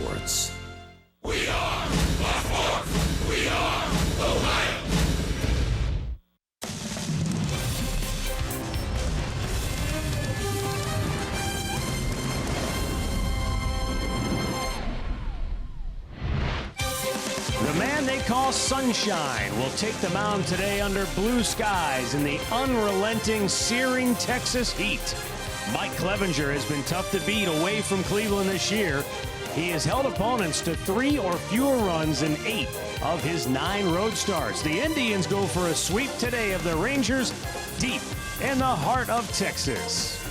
sports. We are the fourth. We are Ohio. The man they call Sunshine will take the mound today under blue skies in the unrelenting, searing Texas heat. Mike Clevenger has been tough to beat away from Cleveland this year. He has held opponents to 3 or fewer runs in 8 of his 9 road starts. The Indians go for a sweep today of the Rangers deep in the heart of Texas.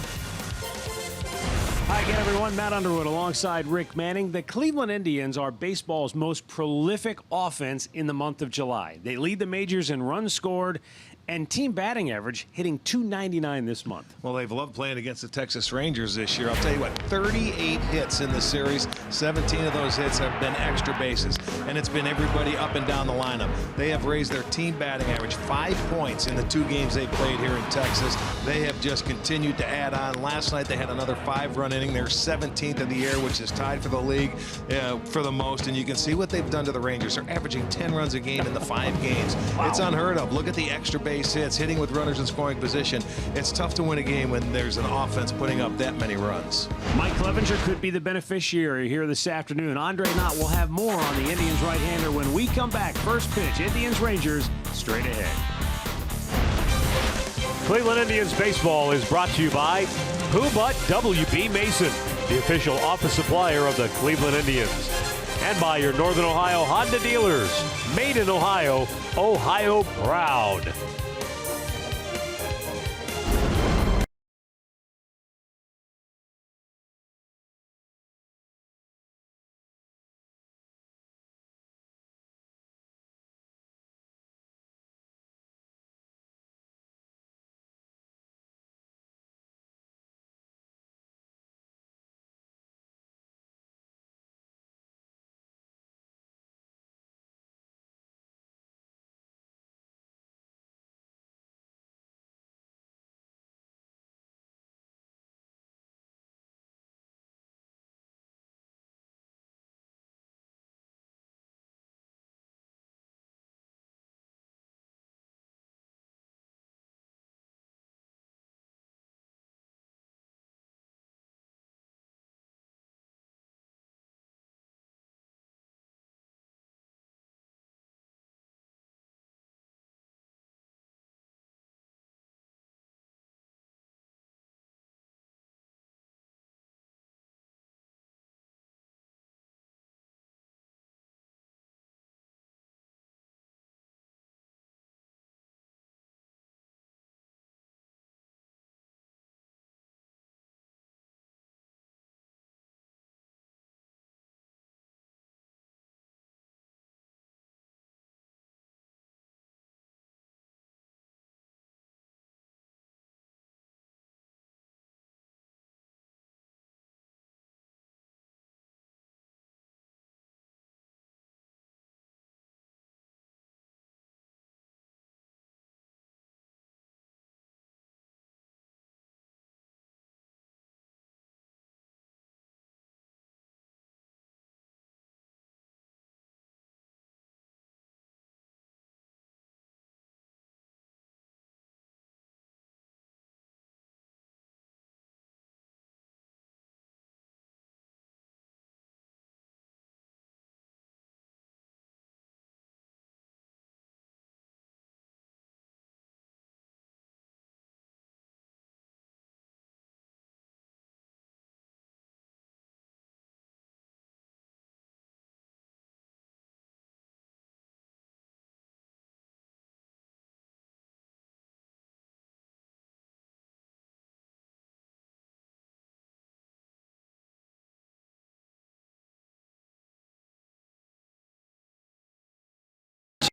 Hi again, everyone. Matt Underwood alongside Rick Manning. The Cleveland Indians are baseball's most prolific offense in the month of July. They lead the majors in runs scored and team batting average, hitting .299 this month. Well, they've loved playing against the Texas Rangers this year. I'll tell you what, 38 hits in the series. 17 of those hits have been extra bases, and it's been everybody up and down the lineup. They have raised their team batting average 5 points in the 2 games they played here in Texas. They have just continued to add on. Last night they had another 5-run inning. They're 17th in the year, which is tied for the league for the most, and you can see what they've done to the Rangers. They're averaging 10 runs a game in the 5 games. Wow. It's unheard of. Look at the extra base hits, hitting with runners in scoring position. It's tough to win a game when there's an offense putting up that many runs. Mike Clevenger could be the beneficiary here this afternoon. Andre Knott will have more on the Indians right-hander when we come back. First pitch, Indians-Rangers, straight ahead. Cleveland Indians baseball is brought to you by Who But W.B. Mason, the official office supplier of the Cleveland Indians. And by your Northern Ohio Honda dealers. Made in Ohio, Ohio proud.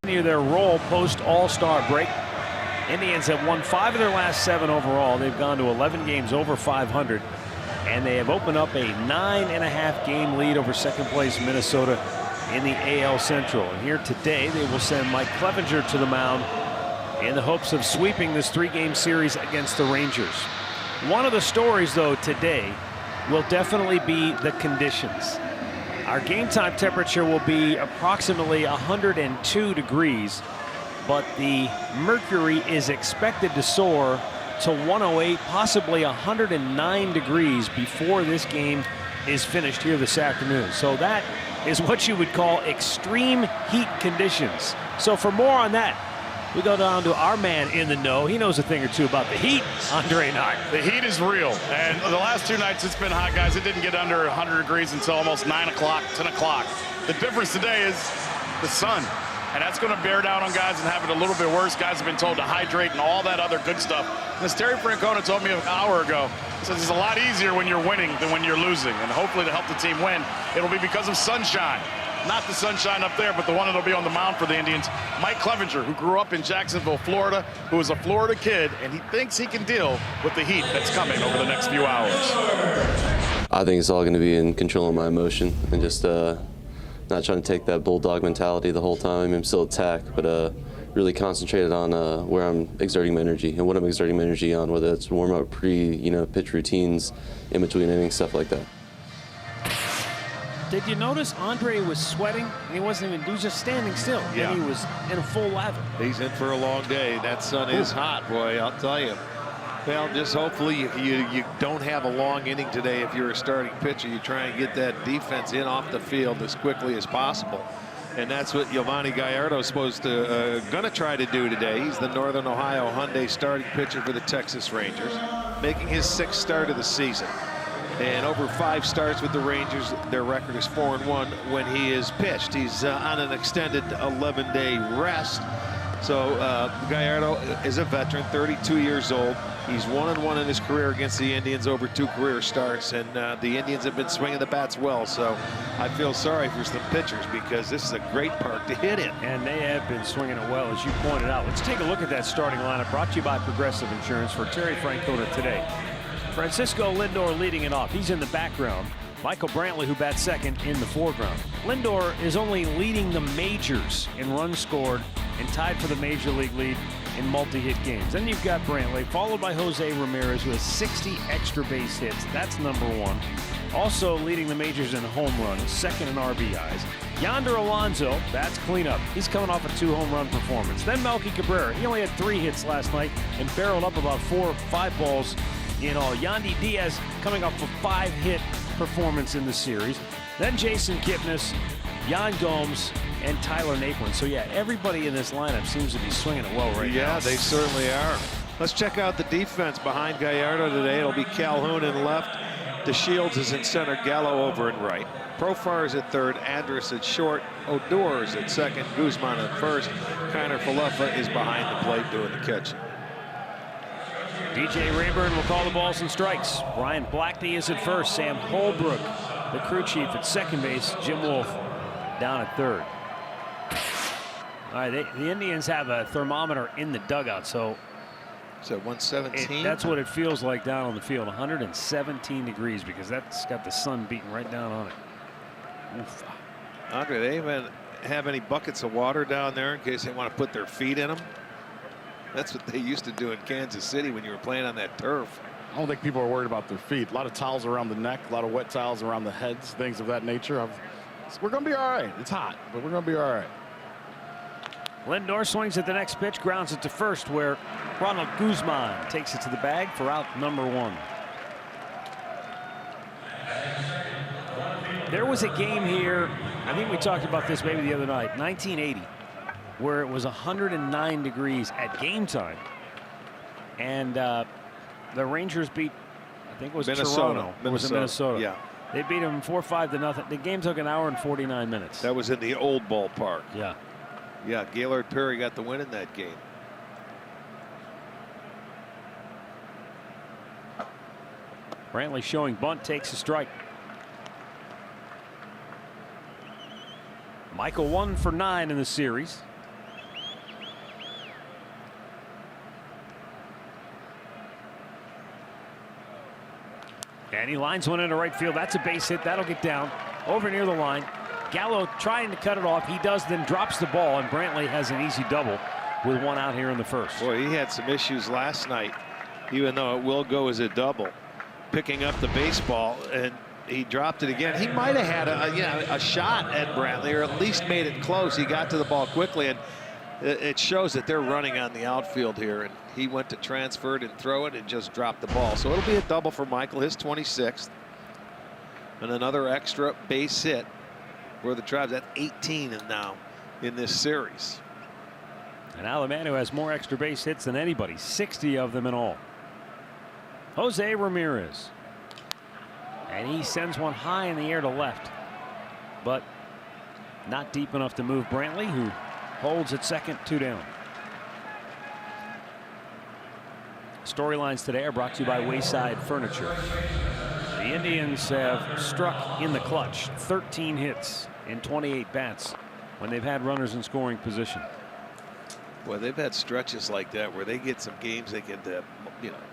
Continue their roll post All-Star break. Indians have won 5 of their last 7 overall. They've gone to 11 games over 500, and they have opened up a 9.5 game lead over second place Minnesota in the AL Central. And here today they will send Mike Clevenger to the mound in the hopes of sweeping this 3-game series against the Rangers. One of the stories, though, today will definitely be the conditions. Our game time temperature will be approximately 102 degrees, but the mercury is expected to soar to 108, possibly 109 degrees before this game is finished here this afternoon. So that is what you would call extreme heat conditions. So for more on that, we go down to our man in the know. He knows a thing or two about the heat, Andre Knight. The heat is real, and the last 2 nights it's been hot, guys. It didn't get under 100 degrees until almost 9 o'clock, 10 o'clock. The difference today is the sun, and that's going to bear down on guys and have it a little bit worse. Guys have been told to hydrate and all that other good stuff. And as Terry Francona told me an hour ago, he says it's a lot easier when you're winning than when you're losing, and hopefully to help the team win, it'll be because of sunshine. Not the sunshine up there, but the one that'll be on the mound for the Indians. Mike Clevenger, who grew up in Jacksonville, Florida, who is a Florida kid, and he thinks he can deal with the heat that's coming over the next few hours. I think it's all going to be in controlling my emotion and just not trying to take that bulldog mentality the whole time and still attack, but really concentrated on where I'm exerting my energy and what I'm exerting my energy on, whether it's warm-up, pitch routines, in between innings, stuff like that. Did you notice Andre was sweating? He wasn't even, he was just standing still. Yeah. And he was in a full lather. He's in for a long day. That sun is hot, boy, I'll tell you. Well, just hopefully you don't have a long inning today if you're a starting pitcher. You try and get that defense in off the field as quickly as possible. And that's what Yovani Gallardo is supposed to gonna try to do today. He's the Northern Ohio Hyundai starting pitcher for the Texas Rangers, making his 6th start of the season. And over 5 starts with the Rangers, their record is 4-1 when he is pitched. He's on an extended 11-day rest. So Gallardo is a veteran, 32 years old. He's 1-1 in his career against the Indians over 2 career starts, and the Indians have been swinging the bats well. So I feel sorry for some pitchers because this is a great park to hit in. And they have been swinging it well, as you pointed out. Let's take a look at that starting lineup brought to you by Progressive Insurance for Terry Francona today. Francisco Lindor leading it off. He's in the background. Michael Brantley, who bats second, in the foreground. Lindor is only leading the majors in runs scored and tied for the major league lead in multi-hit games. Then you've got Brantley, followed by Jose Ramirez, who has 60 extra base hits. That's number 1. Also leading the majors in home runs, second in RBIs. Yonder Alonso, that's cleanup. He's coming off a 2-home run performance. Then Melky Cabrera, he only had 3 hits last night and barreled up about 4 or 5 balls in all. Yandy Diaz coming off a 5-hit performance in the series. Then Jason Kipnis, Yan Gomes, and Tyler Naquin. So yeah, everybody in this lineup seems to be swinging it well right now. Yeah, they certainly are. Let's check out the defense behind Gallardo today. It'll be Calhoun in left. DeShields is in center, Gallo over in right. Profar is at third, Andrus at short, Odor is at second, Guzman at first. Kiner Falefa is behind the plate doing the catching. DJ Rayburn will call the balls and strikes. Brian Blackney is at first. Sam Holbrook, the crew chief, at second base. Jim Wolf down at third. All right, the Indians have a thermometer in the dugout, so Is that 117? that's what it feels like down on the field. 117 degrees because that's got the sun beating right down on it. Oof. Andre, they even have any buckets of water down there in case they want to put their feet in them? That's what they used to do in Kansas City when you were playing on that turf. I don't think people are worried about their feet. A lot of towels around the neck, a lot of wet towels around the heads, things of that nature. We're going to be all right. It's hot, but we're going to be all right. Lindor swings at the next pitch, grounds it to first, where Ronald Guzman takes it to the bag for out number 1. There was a game here, I think we talked about this maybe the other night, 1980, where it was 109 degrees at game time. And the Rangers beat, I think it was Toronto. It was in Minnesota. Yeah. They beat them 4-5-0. The game took an hour and 49 minutes. That was in the old ballpark. Yeah. Yeah, Gaylord Perry got the win in that game. Brantley showing bunt, takes a strike. Michael 1 for 9 in the series. And he lines one into right field. That's a base hit. That'll get down over near the line. Gallo trying to cut it off. He does, then drops the ball, and Brantley has an easy double with 1 out here in the first. Boy, he had some issues last night, even though it will go as a double. Picking up the baseball, and he dropped it again. He might have had a shot at Brantley, or at least made it close. He got to the ball quickly, and it shows that they're running on the outfield here. And he went to transfer it and throw it and just dropped the ball. So it'll be a double for Michael, his 26th, and another extra base hit for the Tribes. That's 18 now in this series. And now the man who has more extra base hits than anybody, 60 of them in all. Jose Ramirez. And he sends one high in the air to left, but not deep enough to move Brantley, who holds at second, 2 down. Storylines today are brought to you by Wayside Furniture. The Indians have struck in the clutch, 13 hits in 28 bats when they've had runners in scoring position. Well, they've had stretches like that where they get some games they can,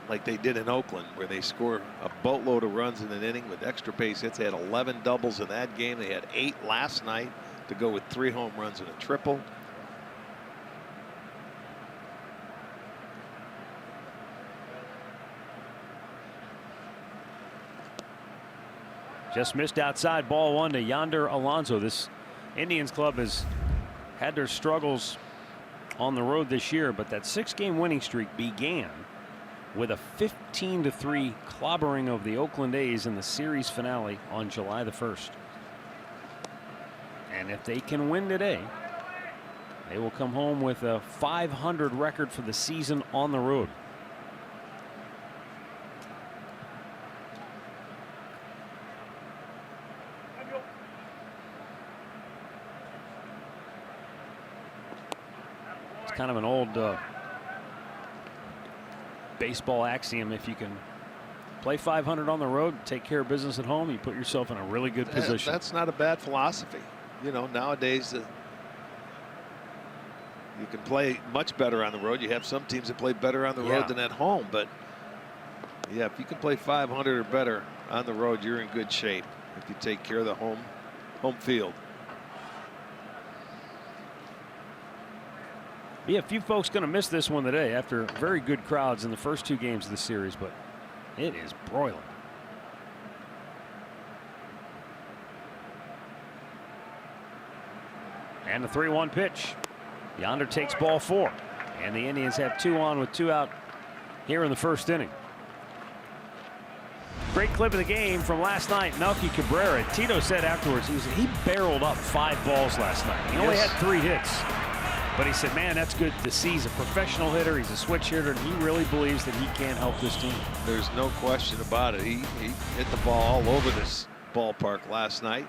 like they did in Oakland, where they score a boatload of runs in an inning with extra base hits. They had 11 doubles in that game. They had 8 last night to go with 3 home runs and a triple. Just missed outside, ball 1 to Yonder Alonso. This Indians club has had their struggles on the road this year, but that 6-game winning streak began with a 15-3 clobbering of the Oakland A's in the series finale on July the 1st. And if they can win today, they will come home with a .500 record for the season on the road. It's kind of an old baseball axiom. If you can play .500 on the road, take care of business at home, you put yourself in a really good position. That's not a bad philosophy. You know, nowadays you can play much better on the road. You have some teams that play better on the road than at home, but yeah, if you can play .500 or better on the road, you're in good shape if you take care of the home field. Yeah, a few folks going to miss this one today after very good crowds in the first 2 games of the series, but it is broiling. And the 3-1 pitch. Yonder takes ball 4, and the Indians have 2 on with 2 out here in the first inning. Great clip of the game from last night. Melky Cabrera. Tito said afterwards he barreled up 5 balls last night. He only had 3 hits. But he said, man, that's good to see. He's a professional hitter. He's a switch hitter, and he really believes that he can help this team. There's no question about it. He hit the ball all over this ballpark last night.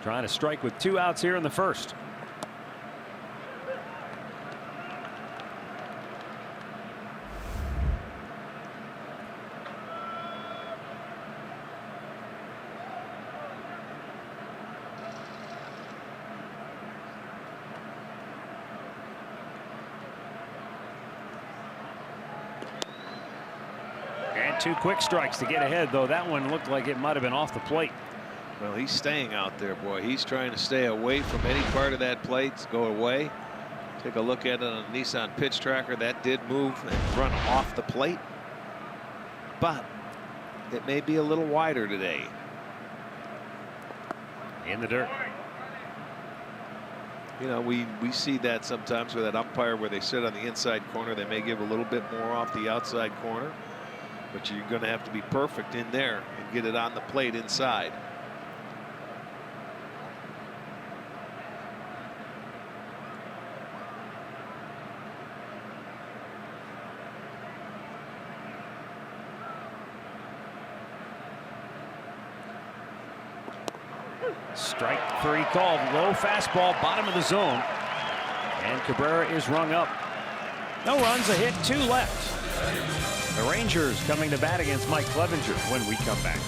Trying to strike with 2 outs here in the first. And 2 quick strikes to get ahead, though that one looked like it might have been off the plate. Well, he's staying out there, boy. He's trying to stay away from any part of that plate. Go away. Take a look at it on Nissan pitch tracker. That did move and run off the plate, but it may be a little wider today. In the dirt. You know, we see that sometimes with that umpire where they sit on the inside corner. They may give a little bit more off the outside corner, but you're going to have to be perfect in there and get it on the plate inside. Strike 3 called. Low fastball, bottom of the zone. And Cabrera is rung up. No runs, a hit, 2 left. The Rangers coming to bat against Mike Clevenger when we come back.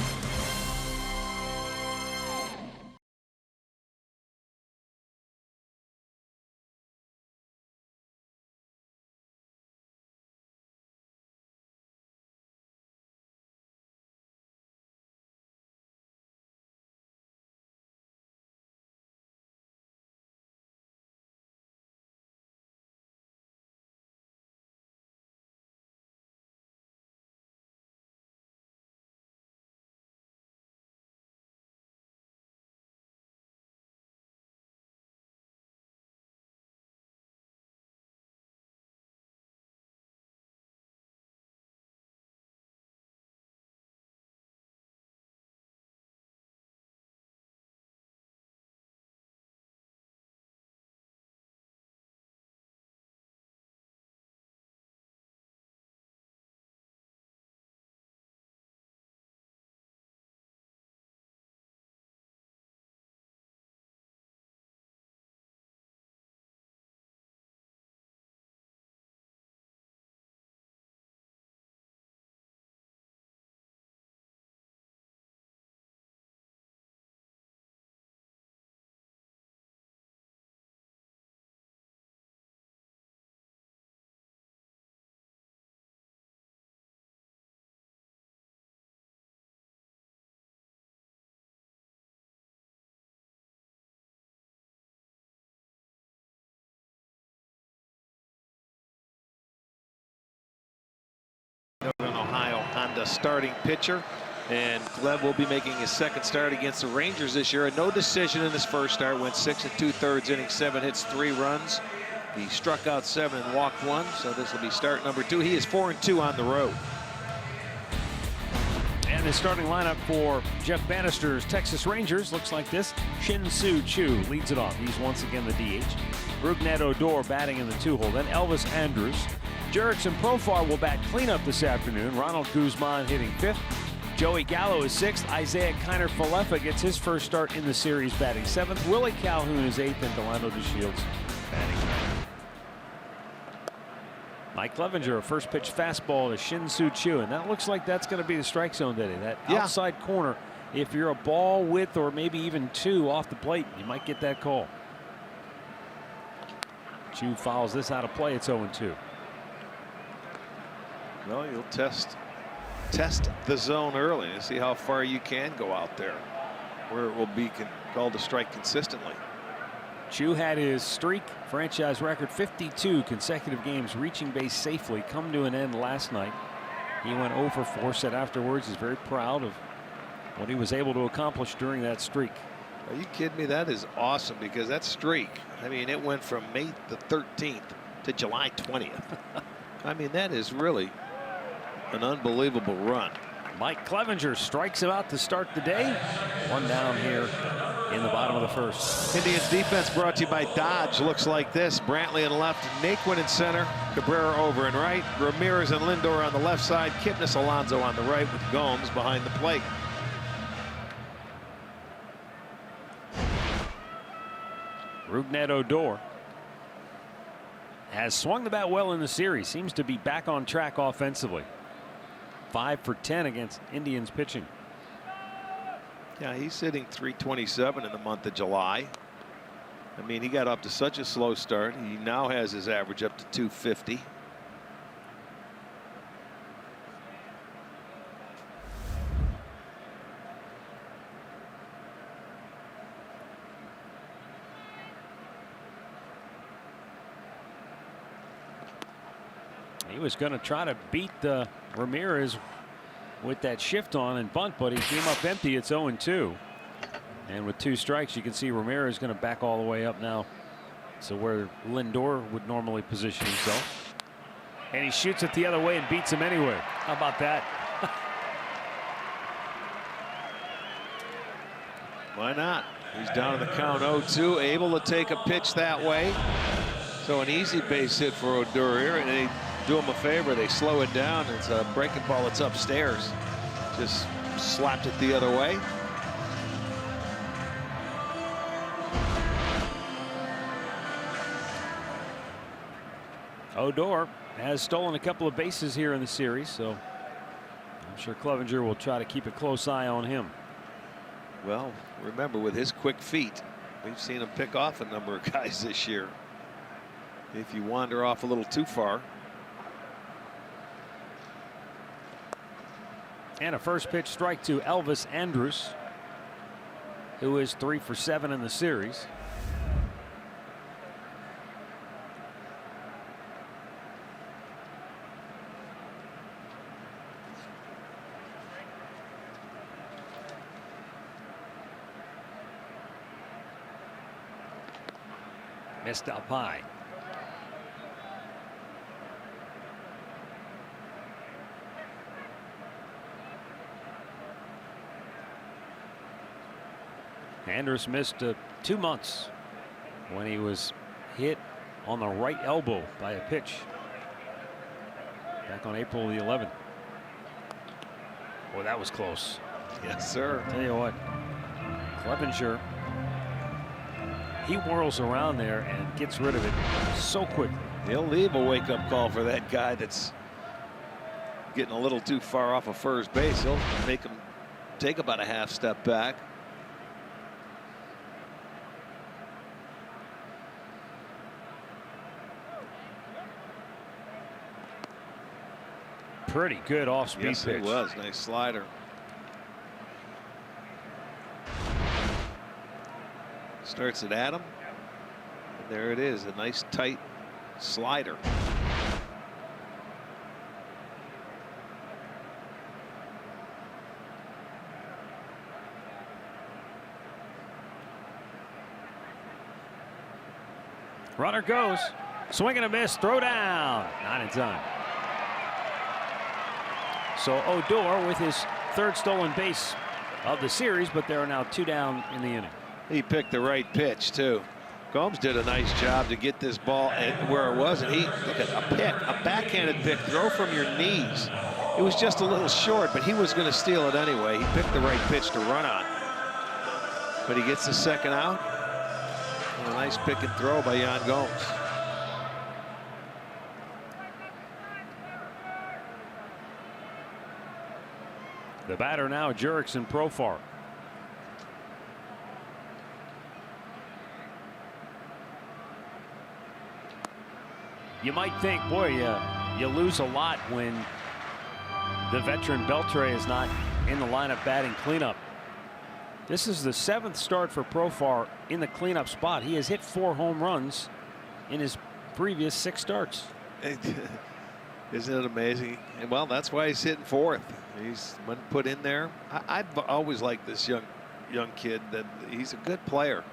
Honda starting pitcher. And Cleve will be making his second start against the Rangers this year. A no decision in his first start. Went 6 2/3 innings, 7 hits, 3 runs. He struck out 7 and walked 1. So this will be start number 2. He is 4-2 on the road. And the starting lineup for Jeff Bannister's Texas Rangers looks like this. Shin-Soo Choo leads it off. He's once again the DH. Rougned Odor batting in the 2-hole. Then Elvis Andrus. Jurickson Profar will bat cleanup this afternoon. Ronald Guzman hitting 5th. Joey Gallo is 6th. Isaiah Kiner-Falefa gets his first start in the series batting 7th. Willie Calhoun is 8th, and Delano DeShields batting 9th. Mike Clevenger, a first pitch fastball to Shin-Soo Choo, and that looks like that's going to be the strike zone today. That outside corner, if you're a ball width or maybe even 2 off the plate, you might get that call. Choo fouls this out of play. It's 0-2. Well, you'll test the zone early and see how far you can go out there, where it will be called a strike consistently. Choo had his streak, franchise record, 52 consecutive games reaching base safely, come to an end last night. He went 0 for 4, said afterwards he's very proud of what he was able to accomplish during that streak. Are you kidding me? That is awesome, because that streak, I mean, it went from May the 13th to July 20th. I mean, that is really an unbelievable run. Mike Clevenger strikes him out to start the day. 1 down here in the bottom of the first. Indians defense brought to you by Dodge. Looks like this. Brantley in left, Naquin in center, Cabrera over and right, Ramirez and Lindor on the left side, Kipnis Alonso on the right with Gomes behind the plate. Rougned Odor has swung the bat well in the series. Seems to be back on track offensively. 5 for 10 against Indians pitching. Yeah, he's hitting .327 in the month of July. I mean, he got up to such a slow start. He now has his average up to .250. He was going to try to beat Ramirez with that shift on and bunt, but he came up empty. It's 0-2. And with 2 strikes, you can see Ramirez going to back all the way up now. So where Lindor would normally position himself. And he shoots it the other way and beats him anyway. How about that? Why not? He's down in the count 0-2, able to take a pitch that way. So an easy base hit for Odor here, and they do him a favor. They slow it down. It's a breaking ball. It's upstairs. Just slapped it the other way. Odor has stolen a couple of bases here in the series, so I'm sure Clevenger will try to keep a close eye on him. Well, remember, with his quick feet, we've seen him pick off a number of guys this year. If you wander off a little too far. And a first pitch strike to Elvis Andrus, who is 3 for 7 in the series. Missed up high. Andrus missed 2 months when he was hit on the right elbow by a pitch back on April the 11th. Boy, that was close. Yes, sir. Tell you what, Clevenger, he whirls around there and gets rid of it so quickly. He'll leave a wake-up call for that guy that's getting a little too far off of first base. He'll make him take about a half step back. Pretty good off-speed Yes, pitch. it was. Nice slider. Starts at Adam. And there it is. A nice tight slider. Runner goes. Swing and a miss. Throw down. Not in time. So Odor with his third stolen base of the series, but there are now 2 down in the inning. He picked the right pitch, too. Gomes did a nice job to get this ball where it was, and he, look at a pick, a backhanded pick, throw from your knees. It was just a little short, but he was going to steal it anyway. He picked the right pitch to run on. But he gets the second out. And a nice pick and throw by Yan Gomes. The batter now, Jurickson Profar. You might think, boy, you lose a lot when the veteran Beltre is not in the lineup batting cleanup. This is the 7th start for Profar in the cleanup spot. He has hit 4 home runs in his previous 6 starts. Isn't it amazing? And well, that's why he's hitting 4th. He's been put in there. I've always liked this young kid, that he's a good player.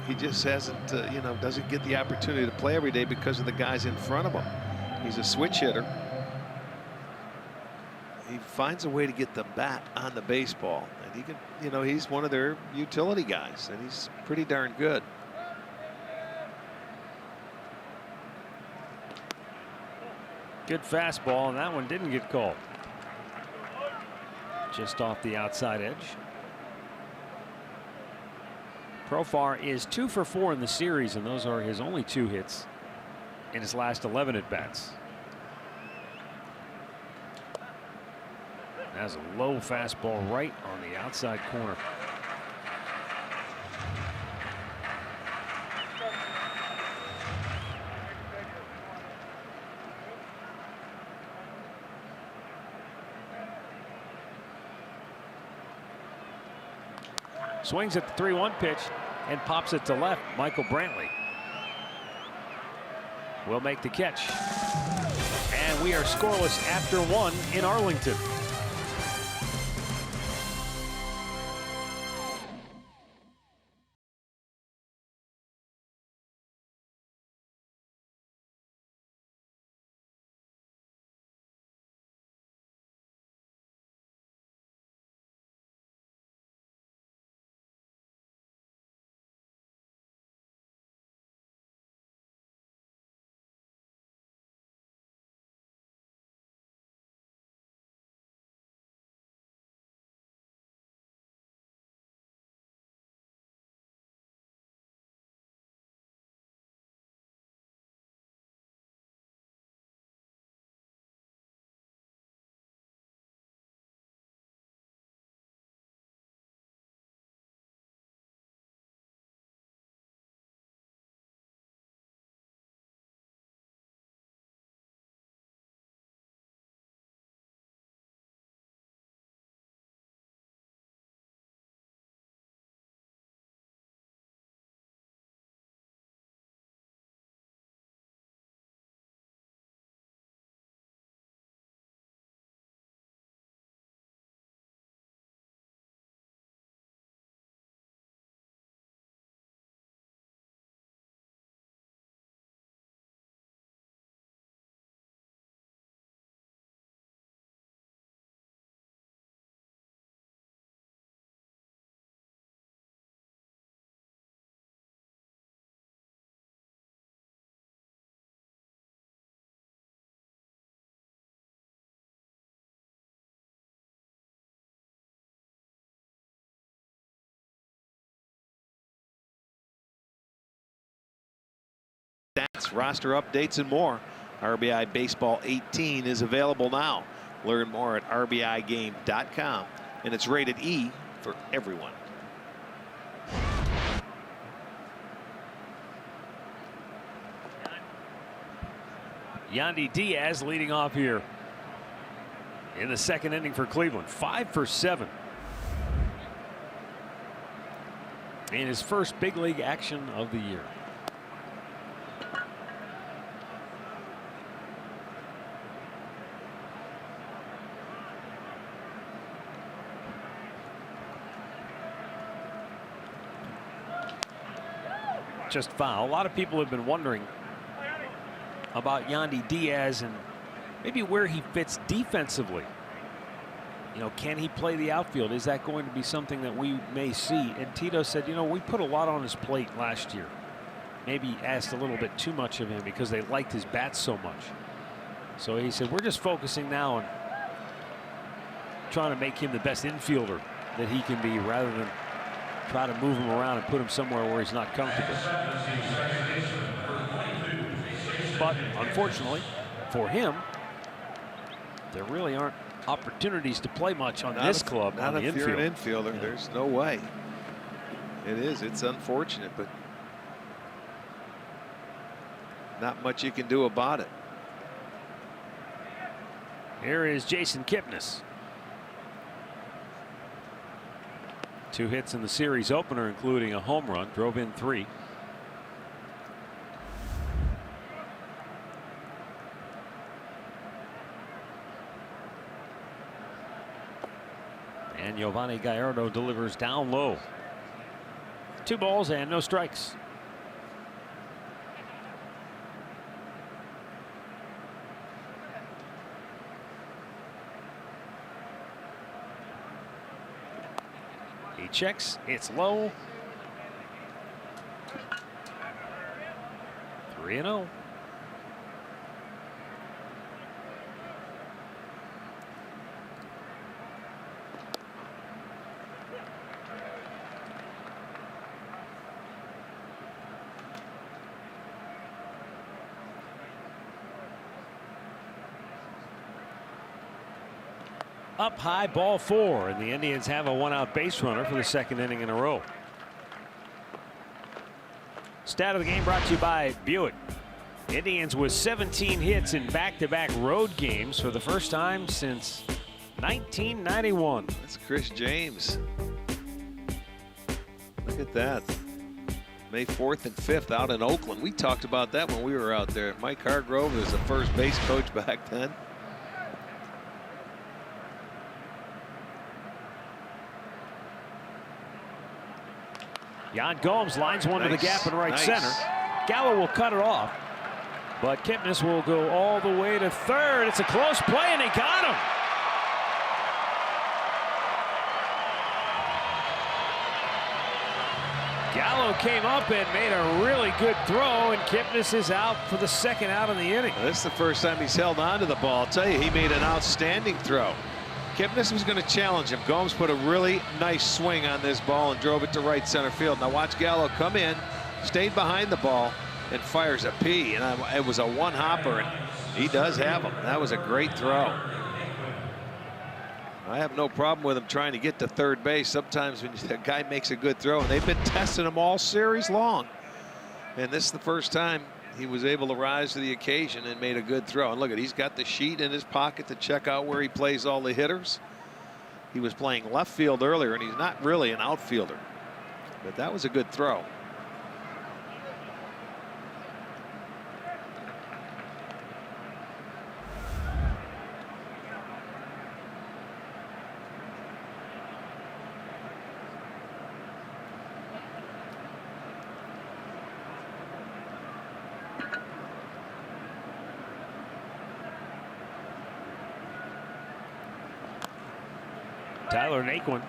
He just hasn't, you know, doesn't get the opportunity to play every day because of the guys in front of him. He's a switch hitter. He finds a way to get the bat on the baseball, and he can, you know, he's one of their utility guys, and he's pretty darn good. Good fastball, and that one didn't get called. Just off the outside edge. Profar is 2 for 4 in the series, and those are his only 2 hits in his last 11 at bats. That's a low fastball right on the outside corner. Swings at the 3-1 pitch and pops it to left. Michael Brantley will make the catch. And we are scoreless after 1 in Arlington. Stats, roster updates, and more. RBI Baseball 18 is available now. Learn more at rbigame.com, and it's rated E for everyone. Yandy Diaz leading off here in the 2nd inning for Cleveland. 5 for 7 in his first big league action of the year. just foul. A lot of people have been wondering about Yandy Diaz and maybe where he fits defensively. You know, can he play the outfield? Is that going to be something that we may see? And Tito said, you know, we put a lot on his plate last year. Maybe asked a little bit too much of him because they liked his bat so much. So he said, we're just focusing now on trying to make him the best infielder that he can be rather than try to move him around and put him somewhere where he's not comfortable. But unfortunately for him, there really aren't opportunities to play much on this club. Not on the if you're infield. an infielder. Yeah. There's no way. It is. It's unfortunate, but not much you can do about it. Here is Jason Kipnis. 2 hits in the series opener, including a home run, drove in 3. And Giovanni Gallardo delivers down low. 2 balls and no strikes. He checks, it's low. 3-0. Up high, ball 4, and the Indians have a 1-out base runner for the 2nd inning in a row. Stat of the game brought to you by Buick. Indians with 17 hits in back-to-back road games for the first time since 1991. That's Chris James. Look at that. May 4th and 5th out in Oakland. We talked about that when we were out there. Mike Hargrove was the first base coach back then. Jan Gomes lines one to the gap in right center. Gallo will cut it off, but Kipnis will go all the way to third. It's a close play, and they got him. Gallo came up and made a really good throw, and Kipnis is out for the 2nd out of the inning. This is the first time he's held on to the ball. I'll tell you, he made an outstanding throw. Kipnis was going to challenge him. Gomes put a really nice swing on this ball and drove it to right center field. Now watch Gallo come in, stayed behind the ball, and fires a P. And it was a one-hopper, and he does have him. That was a great throw. I have no problem with him trying to get to third base. Sometimes when a guy makes a good throw, and they've been testing him all series long. And this is the first time he was able to rise to the occasion and made a good throw. And look at, he's got the sheet in his pocket to check out where he plays all the hitters. He was playing left field earlier, and he's not really an outfielder. But that was a good throw. Tyler Naquin,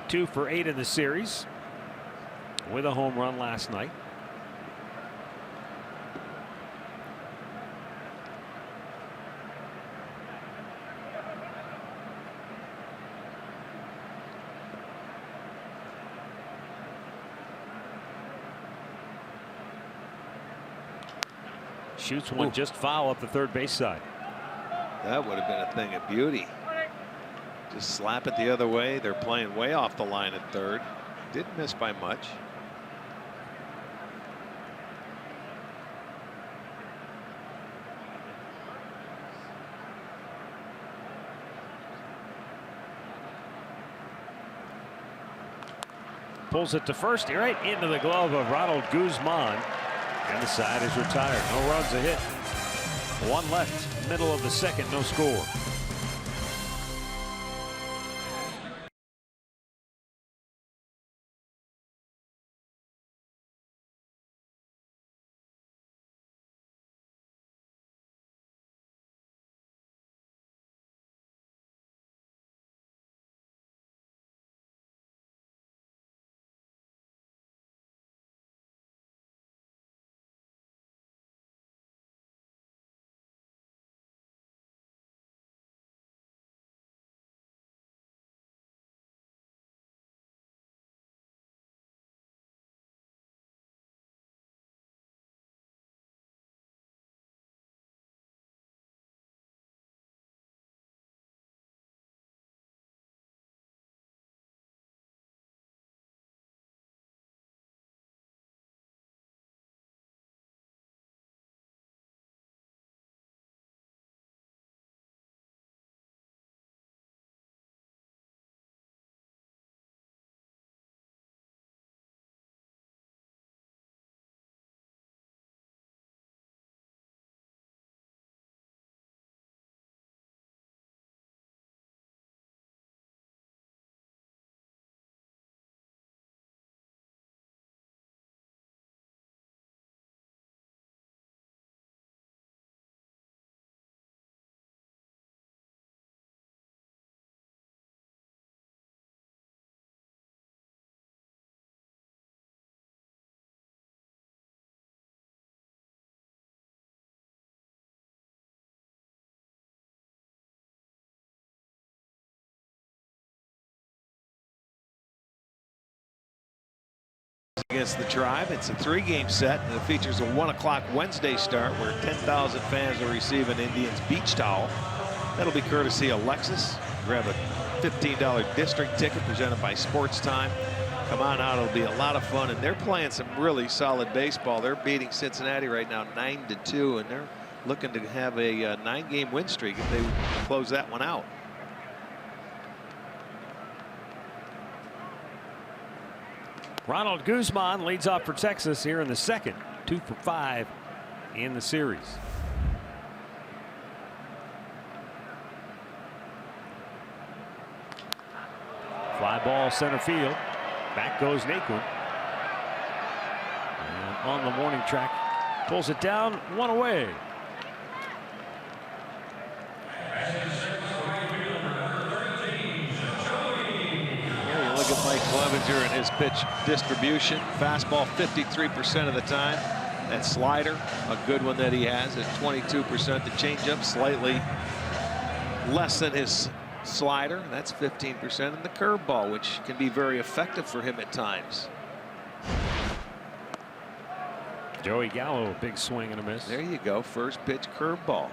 2 for 8 in the series with a home run last night. Shoots one just foul up the third base side. That would have been a thing of beauty. Just slap it the other way. They're playing way off the line at third. Didn't miss by much. Pulls it to first, right into the glove of Ronald Guzman. And the side is retired. No runs, a hit. 1 left, middle of the 2nd, no score. against the Tribe. It's a 3-game set, and it features a 1 o'clock Wednesday start where 10,000 fans will receive an Indians beach towel. That'll be courtesy of Lexus. Grab a $15 district ticket presented by Sports Time. Come on out, it'll be a lot of fun, and they're playing some really solid baseball. They're beating Cincinnati right now 9-2, and they're looking to have a 9-game win streak if they close that one out. Ronald Guzman leads off for Texas here in the second. 2 for 5 in the series. Fly ball center field. Back goes Naquin. And on the warning track, pulls it down, 1 away. Look at Mike Clevenger and his pitch distribution. Fastball 53% of the time. That slider, a good one that he has at 22%. The changeup slightly less than his slider. That's 15%. And the curveball, which can be very effective for him at times. Joey Gallo, big swing and a miss. There you go. First pitch curveball.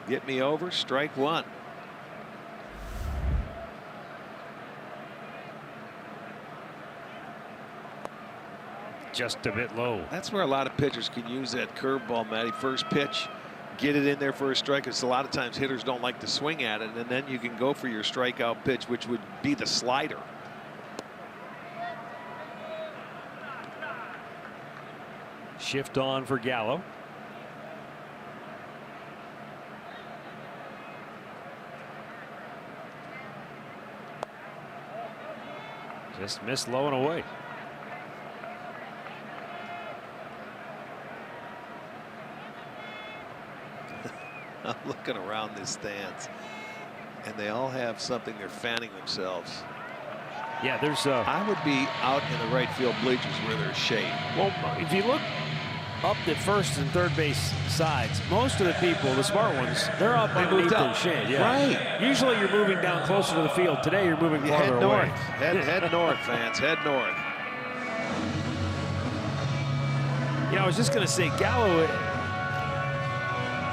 Get me over, strike 1. Just a bit low. That's where a lot of pitchers can use that curveball, Matty. First pitch, get it in there for a strike. Because a lot of times hitters don't like to swing at it, and then you can go for your strikeout pitch, which would be the slider. Shift on for Gallo. Just missed low and away. I'm looking around the stands, and they all have something they're fanning themselves. Yeah, there's I would be out in the right field bleachers where there's shade. well, if you look up the first and third base sides, most of the people, the smart ones, they're up underneath their shade. Yeah. Right. Usually you're moving down closer to the field. Today you're moving You farther head north. away. Head north, fans. Head north. You know, I was just going to say Gallo,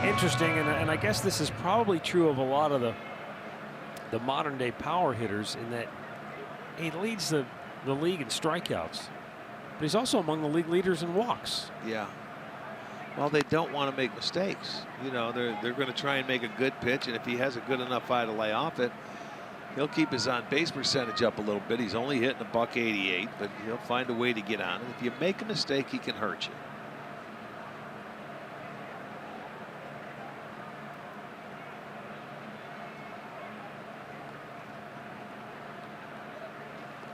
interesting, and I guess this is probably true of a lot of the modern day power hitters in that he leads the league in strikeouts, but he's also among the league leaders in walks. Yeah. Well, they don't want to make mistakes. You know, they're going to try and make a good pitch, and if he has a good enough eye to lay off it, he'll keep his on-base percentage up a little bit. He's only hitting $188, but he'll find a way to get on it. If you make a mistake, he can hurt you.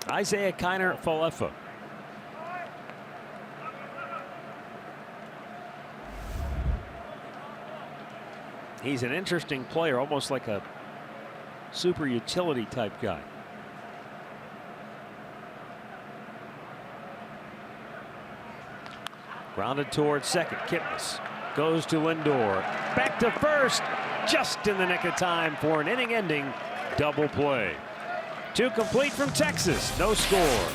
Isaiah Kiner Falefa. He's an interesting player, almost like a super utility type guy. Grounded towards second. Kipnis goes to Lindor. Back to first, just in the nick of time for an inning-ending double play. 2 complete from Texas, no score.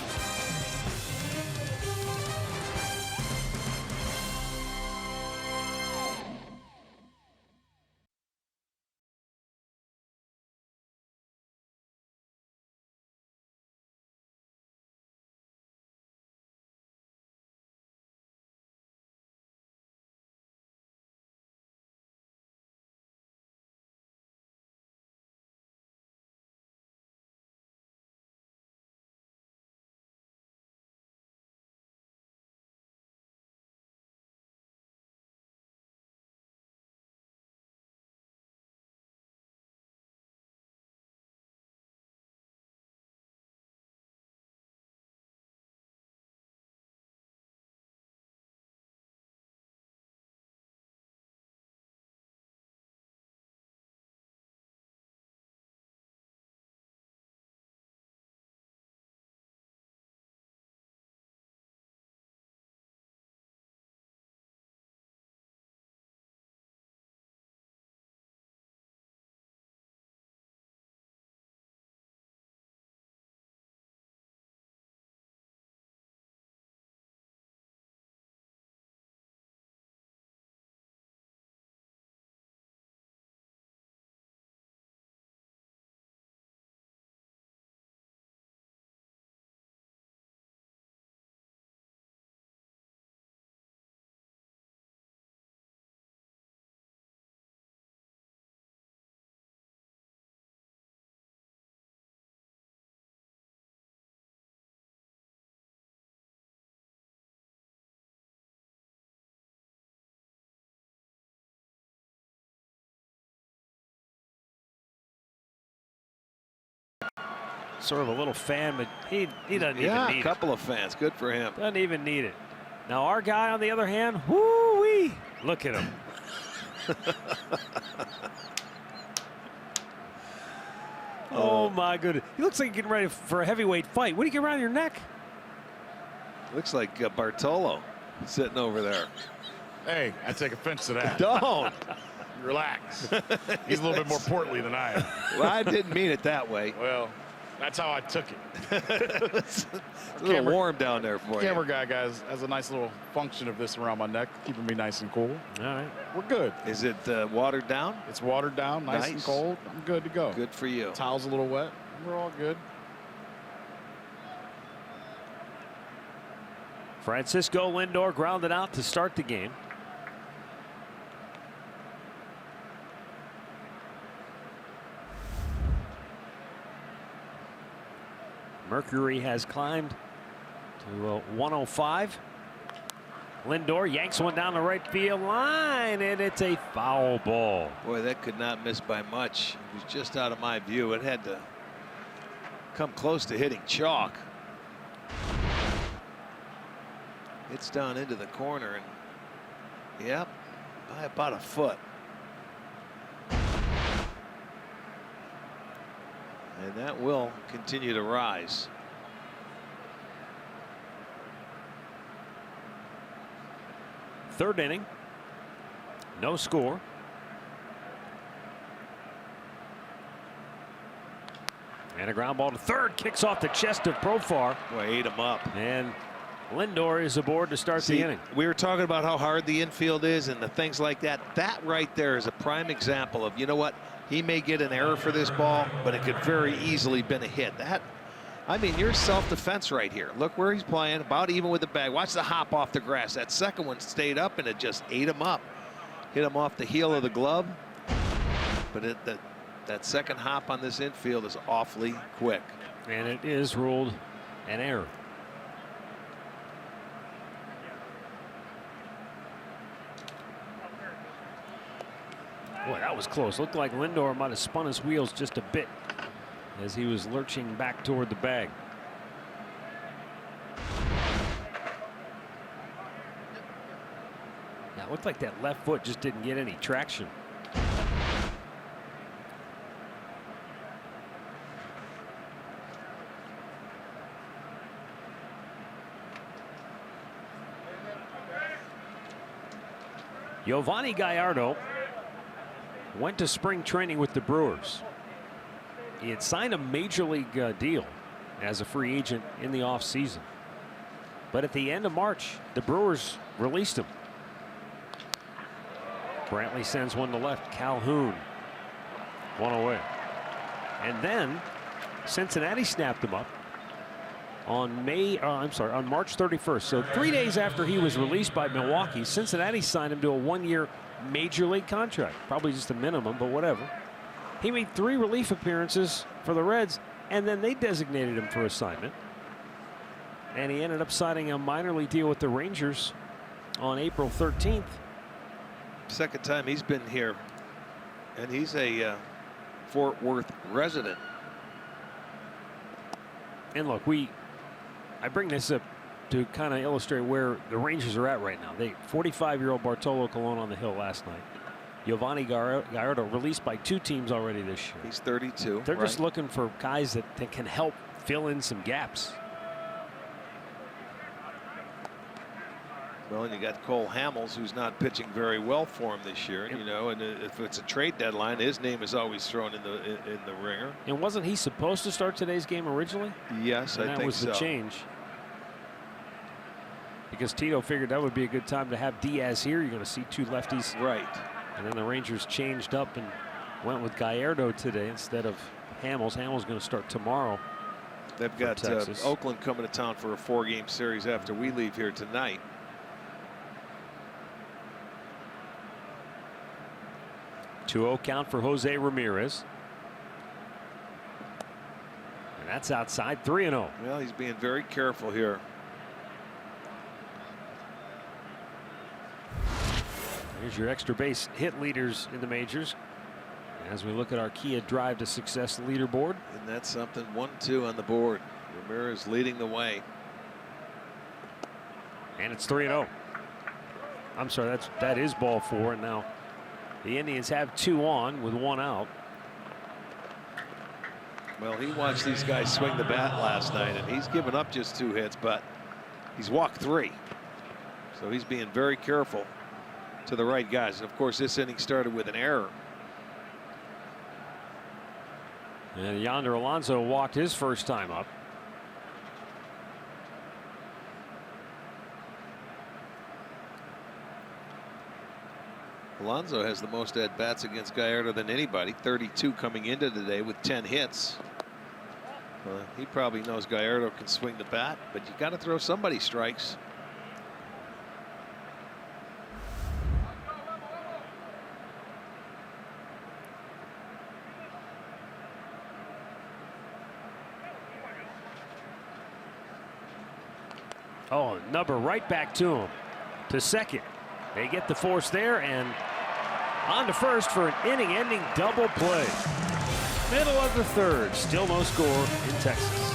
sort of a little fan, but he doesn't even Yeah, need a couple of fans. Good for him. it. Doesn't even need it. Now our guy, on the other hand, whoo-wee, look at him. Oh my goodness. He looks like he's getting ready for a heavyweight fight. What do you get around your neck? Looks like Bartolo sitting over there. Hey, I take offense to that. Don't. Relax. He's a little bit more portly than I am. Well, I didn't mean it that way. Well, that's how I took it. It's a little warm down there for Camera you. guy, guys, has a nice little function of this around my neck, keeping me nice and cool. All right. We're good. Is it watered down? It's watered down, nice and Nice. cold. I'm good to go. Good for you. Towel's a little wet. We're all good. Francisco Lindor grounded out to start the game. Mercury has climbed to 105. Lindor yanks one down the right field line, and it's a foul ball. Boy, that could not miss by much. It was just out of my view. It had to come close to hitting chalk. It's down into the corner, and yep, by about a foot. And that will continue to rise. Third inning, no score. And a ground ball to third, kicks off the chest of Profar, Boy, ate him up. and Lindor is aboard to start the inning. We were talking about how hard the infield is and the things like that. That right there is a prime example of, you know what, he may get an error for this ball, but it could very easily been a hit. That, I mean, you're self-defense right here. Look where he's playing, about even with the bag. Watch the hop off the grass. That second one stayed up, and it just ate him up. Hit him off the heel of the glove. But that second hop on this infield is awfully quick. And it is ruled an error. Boy, that was close. Looked like Lindor might have spun his wheels just a bit as he was lurching back toward the bag. Yeah, it looked like that left foot just didn't get any traction. Giovanni Gallardo went to spring training with the Brewers. He had signed a major league deal as a free agent in the offseason. But at the end of March, the Brewers released him. Brantley sends one to left. Calhoun, one away. And then Cincinnati snapped him up on March 31st. So 3 days after he was released by Milwaukee, Cincinnati signed him to a one-year major league contract. Probably just a minimum, but whatever. He made 3 relief appearances for the Reds, and then they designated him for assignment. And he ended up signing a minor league deal with the Rangers on April 13th. Second time he's been here, and he's a Fort Worth resident. And look, I bring this up to kind of illustrate where the Rangers are at right now. 45-year-old Bartolo Colon on the hill last night. Giovanni Gallardo released by 2 teams already this year. He's 32. They're just looking for guys that can help fill in some gaps. Well, and you got Cole Hamels, who's not pitching very well for him this year. You know, and if it's a trade deadline, his name is always thrown in the ringer. And wasn't he supposed to start today's game originally? Yes, And I that think was so. the change. Because Tito figured that would be a good time to have Diaz here. You're going to see 2 lefties. Right. And then the Rangers changed up and went with Gallardo today instead of Hamels. Hamels going to start tomorrow. They've got Texas. Oakland coming to town for a 4-game series after we leave here tonight. 2-0 count for Jose Ramirez. And that's outside. 3-0. Well, he's being very careful here. Here's your extra base hit leaders in the majors. as we look at our Kia Drive to Success leaderboard. And that's something. 1-2 on the board. Ramirez leading the way. And it's 3-0. I'm sorry, that is ball 4, and now the Indians have 2 on with 1 out. Well, he watched these guys swing the bat last night, and he's given up just 2 hits, but he's walked 3. So he's being very careful to the right guys. And of course, this inning started with an error. And Yonder Alonso walked his first time up. Alonso has the most at-bats against Gallardo than anybody, 32 coming into today with 10 hits. He probably knows Gallardo can swing the bat, but you got to throw somebody strikes. Oh, number right back to him, to second. They get the force there, and on to first for an inning-ending double play. Middle of the 3rd, still no score in Texas.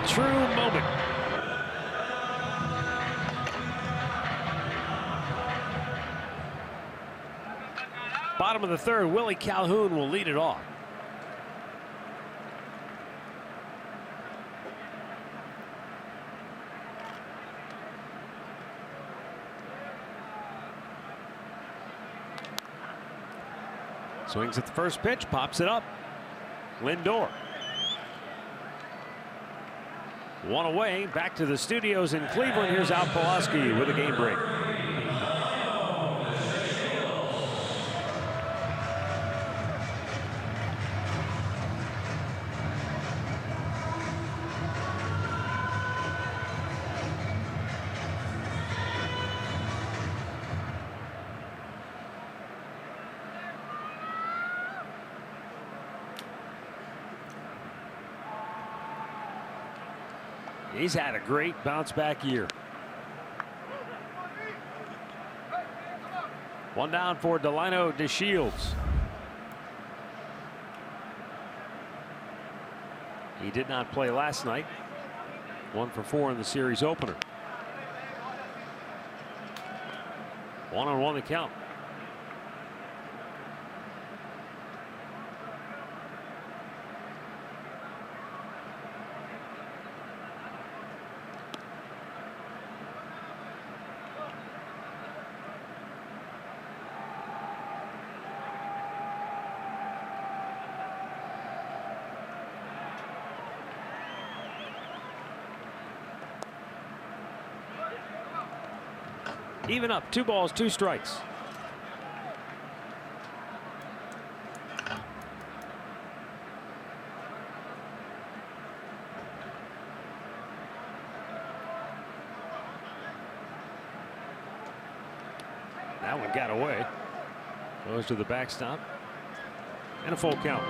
True moment. Bottom of the 3rd, Willie Calhoun will lead it off. Swings at the first pitch, pops it up. Lindor. 1 away, back to the studios in Cleveland. Here's Al Pulaski with a game break. He's had a great bounce back year. 1 down for Delino DeShields. He did not play last night. 1 for 4 in the series opener. 1-on-1 the count. Even up, 2 balls, 2 strikes. That one got away. Goes to the backstop. And a full count.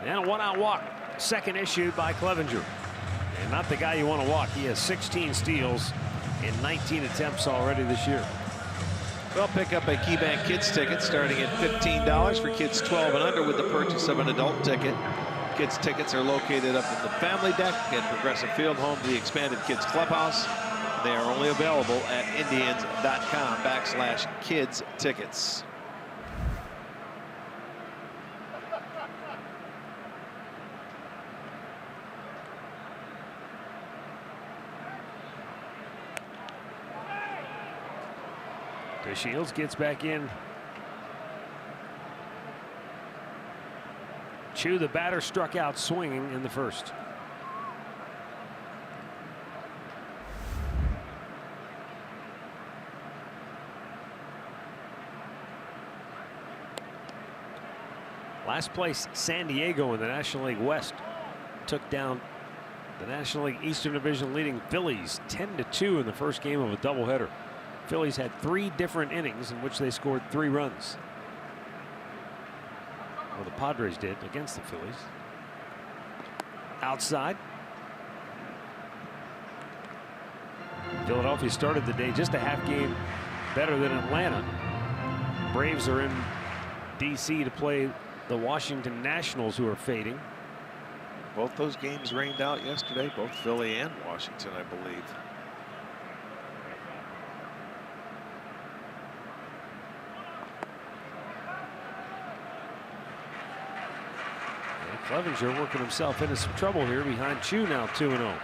And a 1-out walk. Second issued by Clevenger. And not the guy you want to walk. He has 16 steals in 19 attempts already this year. Well, pick up a KeyBank Kids ticket starting at $15 for kids 12 and under with the purchase of an adult ticket. Kids tickets are located up in the family deck at Progressive Field, home to the expanded Kids Clubhouse. They are only available at Indians.com/kids tickets. Shields gets back in. Chu, the batter, struck out swinging in the first. Last place, San Diego in the National League West took down the National League Eastern Division leading Phillies 10-2 in the first game of a doubleheader. Phillies had 3 different innings in which they scored 3 runs. Well, the Padres did against the Phillies. Outside. Philadelphia started the day just a half game better than Atlanta. Braves are in D.C. to play the Washington Nationals, who are fading. Both those games rained out yesterday, both Philly and Washington, I believe. Clevenger working himself into some trouble here behind Chu, now 2-0.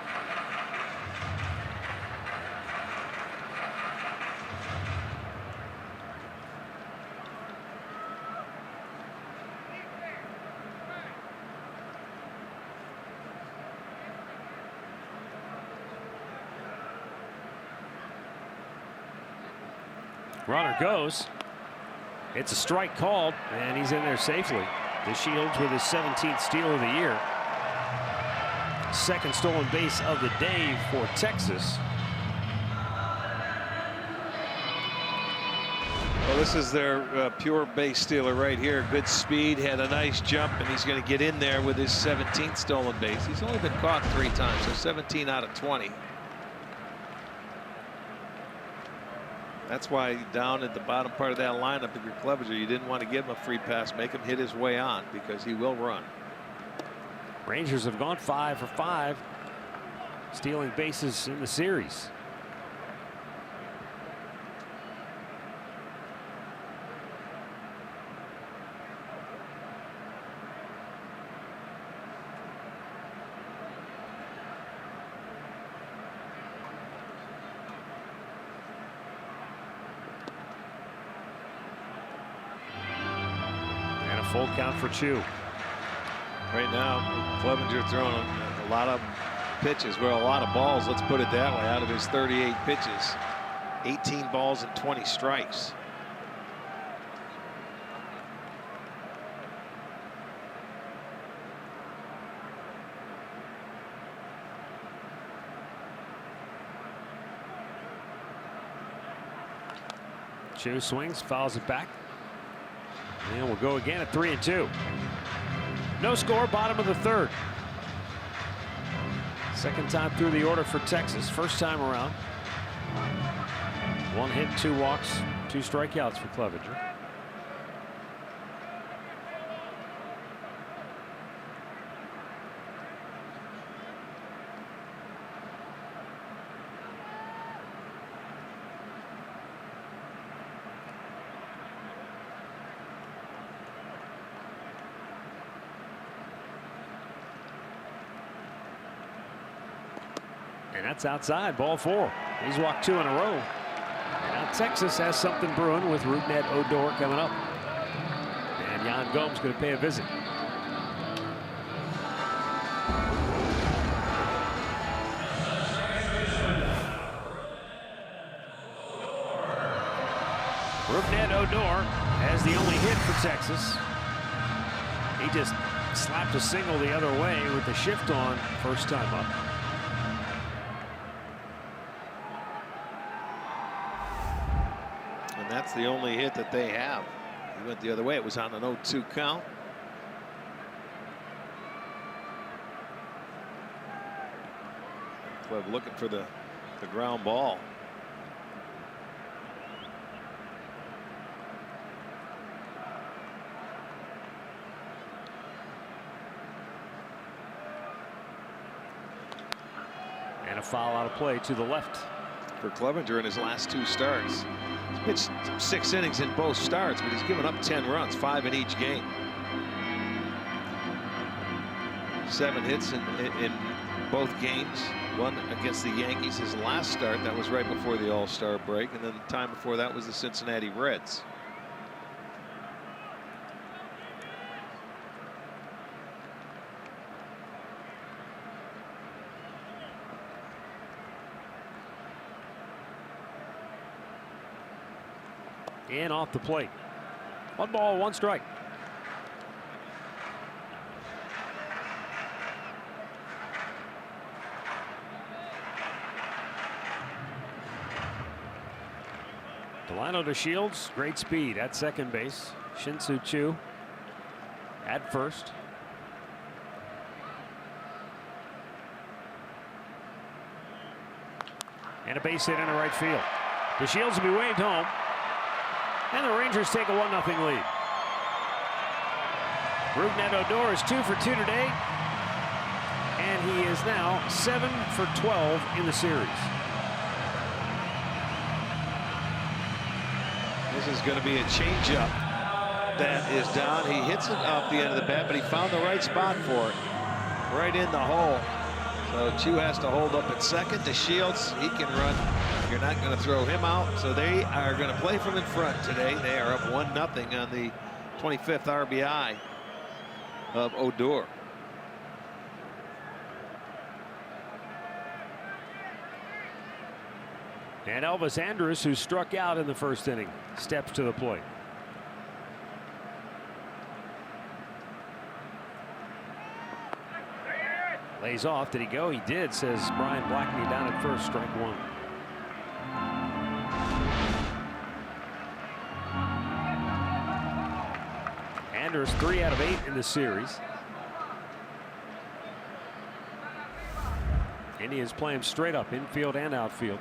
Runner goes. It's a strike called, and he's in there safely. DeShields with his 17th steal of the year. Second stolen base of the day for Texas. Well, this is their pure base stealer right here. Good speed, had a nice jump, and he's going to get in there with his 17th stolen base. He's only been caught 3 times, so 17 out of 20. That's why down at the bottom part of that lineup, if you're Clevenger, you didn't want to give him a free pass, make him hit his way on, because he will run. Rangers have gone 5 for 5, stealing bases in the series. Full count for Chu. Right now, Clevenger throwing a lot of pitches, well, a lot of balls, let's put it that way, out of his 38 pitches. 18 balls and 20 strikes. Chu swings, fouls it back. And we'll go again at 3-2. No score, bottom of the third. Second time through the order for Texas. First time around. 1 hit, 2 walks, 2 strikeouts for Clevenger. And that's outside, ball 4. He's walked 2 in a row. Now Texas has something brewing with Rougned Odor coming up. And Jan Gomes going to pay a visit. Rougned Odor has the only hit for Texas. He just slapped a single the other way with the shift on first time up. And that's the only hit that they have. He went the other way. It was on an 0-2 count. Club looking for the ground ball. And a foul out of play to the left. For Clevenger in his last 2 starts. He's pitched 6 innings in both starts, but he's given up 10 runs, 5 in each game. 7 hits in both games. 1 against the Yankees his last start. That was right before the All-Star break. And then the time before that was the Cincinnati Reds. And off the plate. 1 ball, 1 strike. Delano to Shields, great speed at second base. Shin-Soo Choo at first. And a base hit into right field. The Shields will be waved home. And the Rangers take a 1-0 lead. Rougned Odor is 2 for 2 today. And he is now 7 for 12 in the series. This is going to be a changeup that is down. He hits it off the end of the bat, but he found the right spot for it. Right in the hole. So Choo has to hold up at second. To Shields, he can run. You're not going to throw him out. So they are going to play from in front today. They are up 1-0 on the 25th RBI of Odor. And Elvis Andrus, who struck out in the first inning, steps to the plate. Lays off. Did he go? He did, says Brian Blackney down at first, strike 1. Andrus 3 out of 8 in the series. Indians playing straight up, infield and outfield.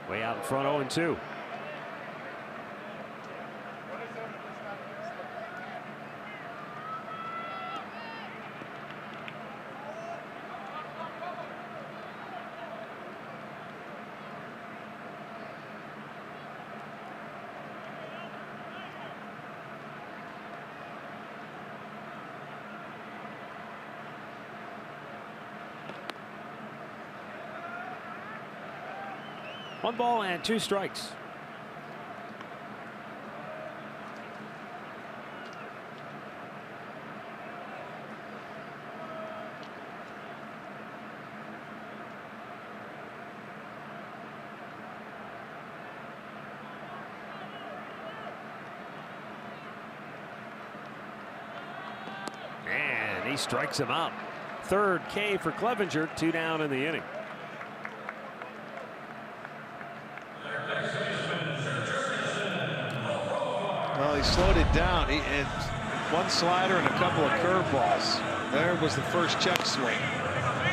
Way out in front, 0-2. One ball and 2 strikes. And he strikes him out. 3rd K for Clevenger, 2 down in the inning. Well, he slowed it down. He had 1 slider and a couple of curveballs. There was the first check swing.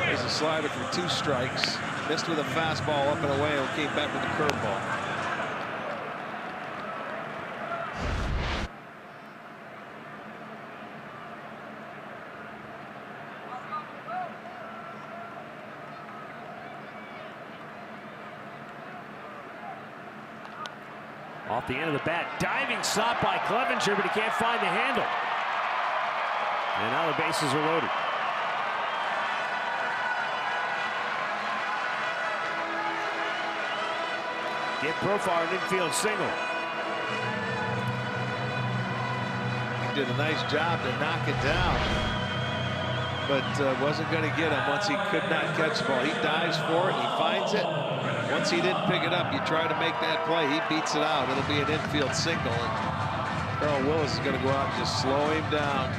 There's a slider for 2 strikes. Missed with a fastball up and away and came back with a curveball. Off the end of the bat, diving stop by Clevenger, but he can't find the handle. And now the bases are loaded. Get Profar an infield single. He did a nice job to knock it down, but wasn't going to get him once he could not catch the ball. He dives for it, he finds it. Once he didn't pick it up, you try to make that play, he beats it out. It'll be an infield single, and Carl Willis is going to go out and just slow him down.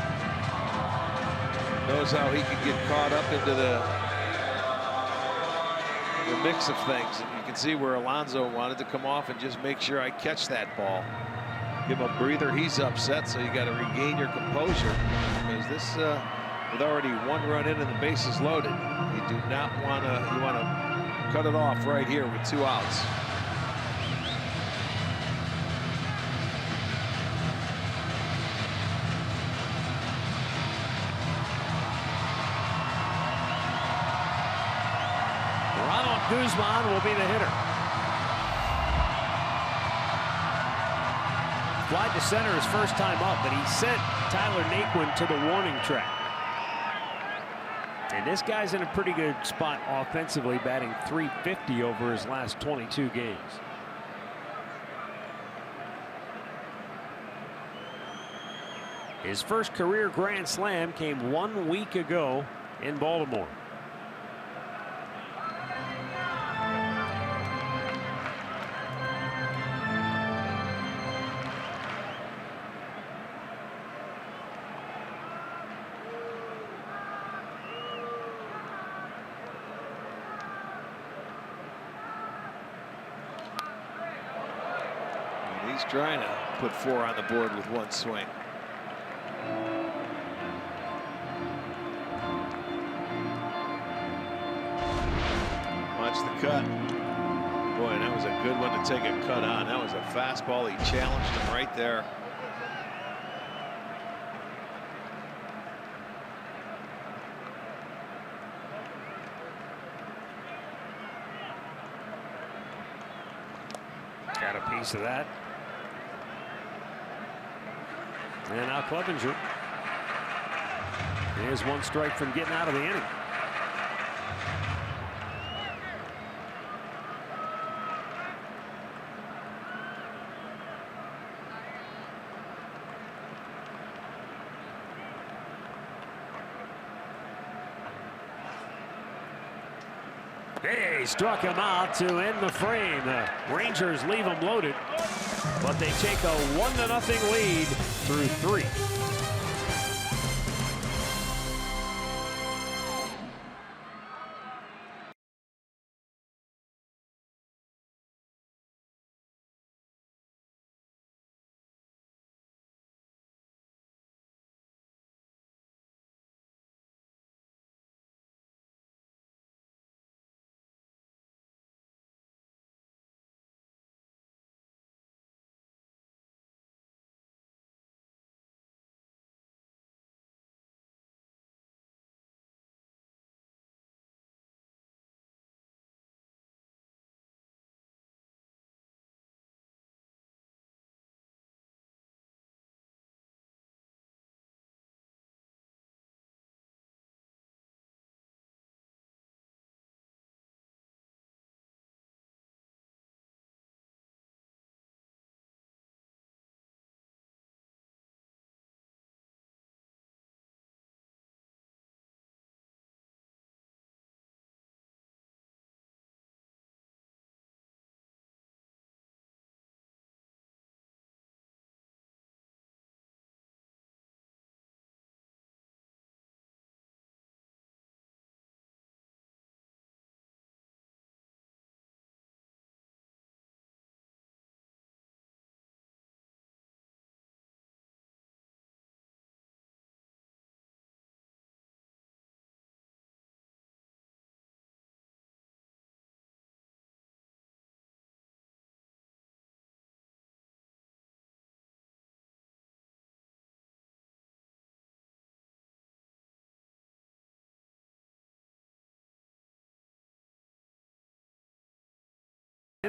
Knows how he can get caught up into the mix of things. And you can see where Alonso wanted to come off and just make sure I catch that ball. Give him a breather. He's upset, so you got to regain your composure, because this, with already 1 run in and the bases loaded, you do not want to. You want to cut it off right here with 2 outs. Guzman will be the hitter. Fly to center his first time up, but he sent Tyler Naquin to the warning track. And this guy's in a pretty good spot offensively, batting .350 over his last 22 games. His first career grand slam came 1 week ago in Baltimore. He's trying to put 4 on the board with 1 swing. Watch the cut. Boy, that was a good one to take a cut on. That was a fastball. He challenged him right there. Got a piece of that. And now Clevenger. There's 1 strike from getting out of the inning. They struck him out to end the frame. The Rangers leave him loaded, but they take a 1-0 lead through 3.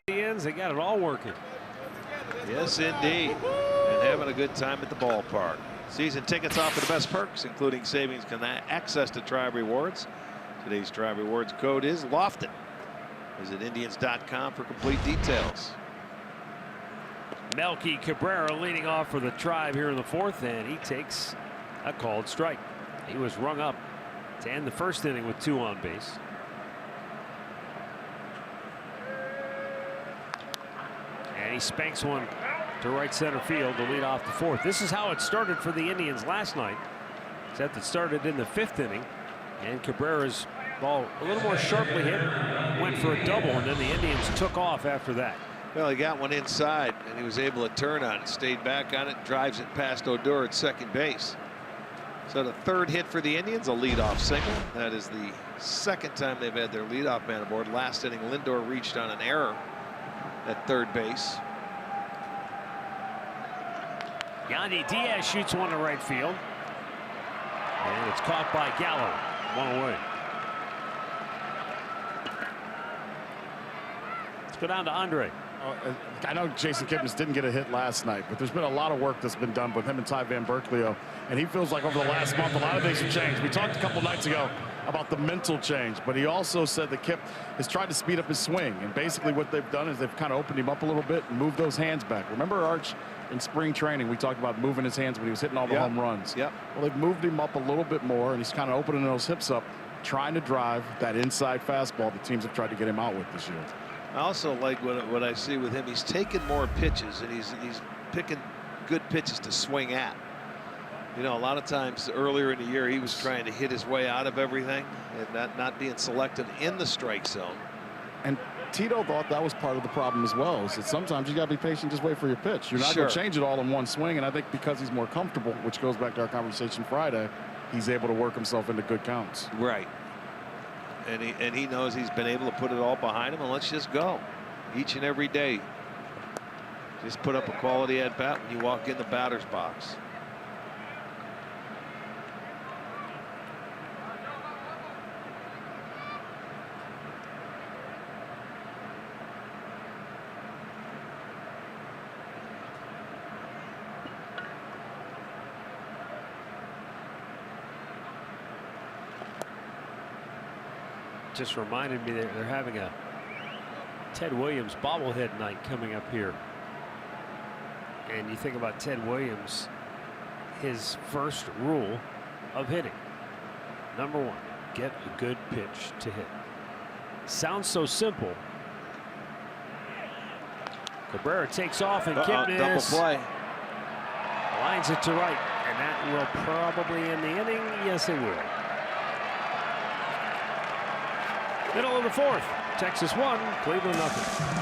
Indians, they got it all working. Yes, indeed. And having a good time at the ballpark. Season tickets offer the best perks, including savings and access to Tribe Rewards. Today's Tribe Rewards code is Lofton. Visit Indians.com for complete details. Melky Cabrera leading off for the Tribe here in the 4th, and he takes a called strike. He was rung up to end the 1st inning with 2 on base. And he spanks one to right center field to lead off the 4th. This is how it started for the Indians last night, except it started in the 5th inning, and Cabrera's ball a little more sharply hit, went for a double, and then the Indians took off after that. Well, he got one inside, and he was able to turn on it, stayed back on it, drives it past Odor at second base. So the 3rd hit for the Indians, a leadoff single. That is the 2nd time they've had their leadoff man aboard. Last inning, Lindor reached on an error at 3rd base. Yandy Diaz shoots one to right field, and it's caught by Gallo. 1 away. Let's go down to Andre. I know Jason Kipnis didn't get a hit last night, but there's been a lot of work that's been done with him and Ty Van Berkeley, and he feels like over the last month a lot of things have changed. We talked a couple nights ago about the mental change, but he also said that Kip has tried to speed up his swing, and basically what they've done is they've kind of opened him up a little bit and moved those hands back. Remember, Arch, in spring training we talked about moving his hands when he was hitting all the home runs. Yep. Well, they've moved him up a little bit more, and he's kind of opening those hips up, trying to drive that inside fastball the teams have tried to get him out with this year. I also like what I see with him. He's taking more pitches, and he's picking good pitches to swing at. You know, a lot of times earlier in the year he was trying to hit his way out of everything and not being selected in the strike zone. And Tito thought that was part of the problem as well, is that sometimes you got to be patient, just wait for your pitch. You're not going to change it all in one swing, and I think because he's more comfortable, which goes back to our conversation Friday, he's able to work himself into good counts. Right. And he knows he's been able to put it all behind him, and let's just go each and every day. Just put up a quality at bat when you walk in the batter's box. Just reminded me that they're having a Ted Williams bobblehead night coming up here. And you think about Ted Williams, his first rule of hitting. Number 1, get a good pitch to hit. Sounds so simple. Cabrera takes off, and Kipnis double play. lines it to right, and that will probably end the inning. Yes, it will. Middle of the 4th, Texas 1, Cleveland nothing.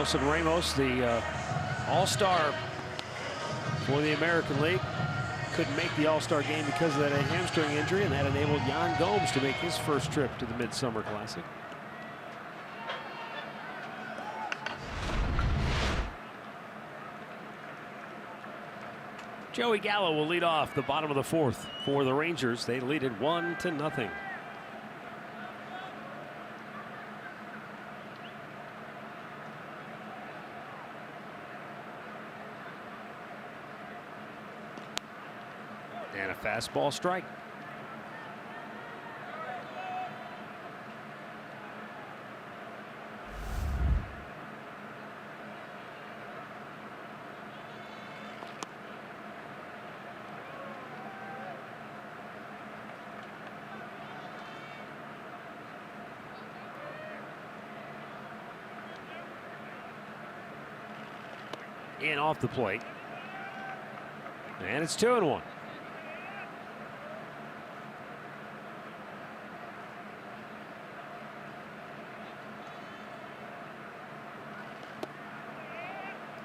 Wilson Ramos, the All-Star for the American League, couldn't make the All-Star game because of that hamstring injury, and that enabled Jan Gomes to make his first trip to the Midsummer Classic. Joey Gallo will lead off the bottom of the fourth for the Rangers. They lead it 1-0. And a fastball strike. In off the plate. And it's 2-1.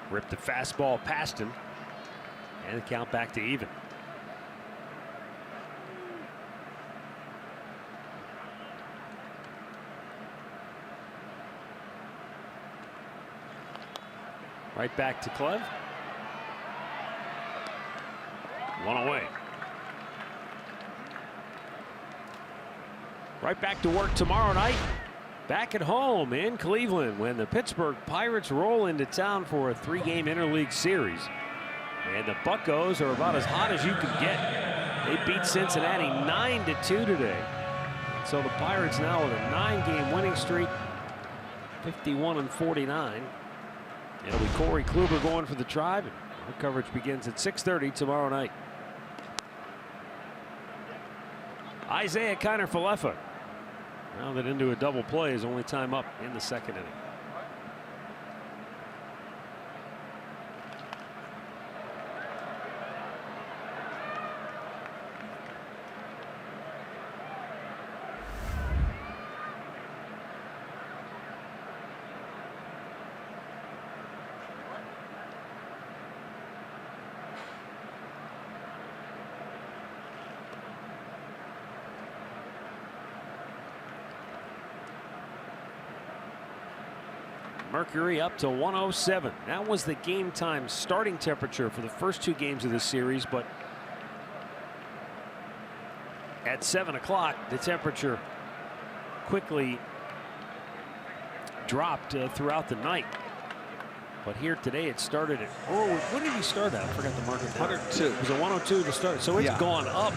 Ripped the fastball past him. And the count back to even. Right back to Clev. One away. Right back to work tomorrow night. Back at home in Cleveland when the Pittsburgh Pirates roll into town for a 3-game interleague series. And the Buccos are about as hot as you can get. They beat Cincinnati 9-2 today. So the Pirates now with a 9-game winning streak, 51-49. It'll be Corey Kluber going for the Tribe. Our coverage begins at 6:30 tomorrow night. Isaiah Kiner-Falefa rounded into a double play, his only time up in the second inning. Mercury up to 107. That was the game time starting temperature for the first 2 games of this series, but at 7 o'clock the temperature quickly dropped throughout the night. But here today it started at, oh, what did he start at? I forgot the market. 102. It was a 102 to start, so it's gone up.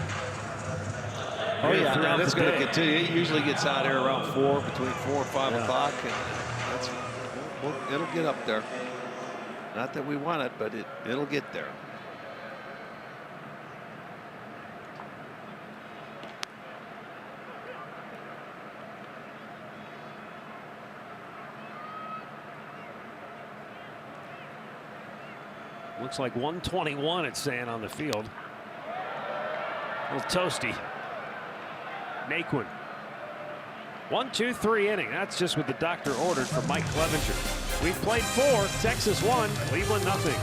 Oh yeah, throughout that's the going to day. continue. It usually gets out here around 4, between 4 and 5 o'clock, and that's, well, it'll get up there. Not that we want it, but it'll get there. Looks like 121 it's saying on the field. A little toasty. Naquin. 1-2-3 inning. That's just what the doctor ordered for Mike Clevenger. We've played 4. Texas 1, Cleveland nothing.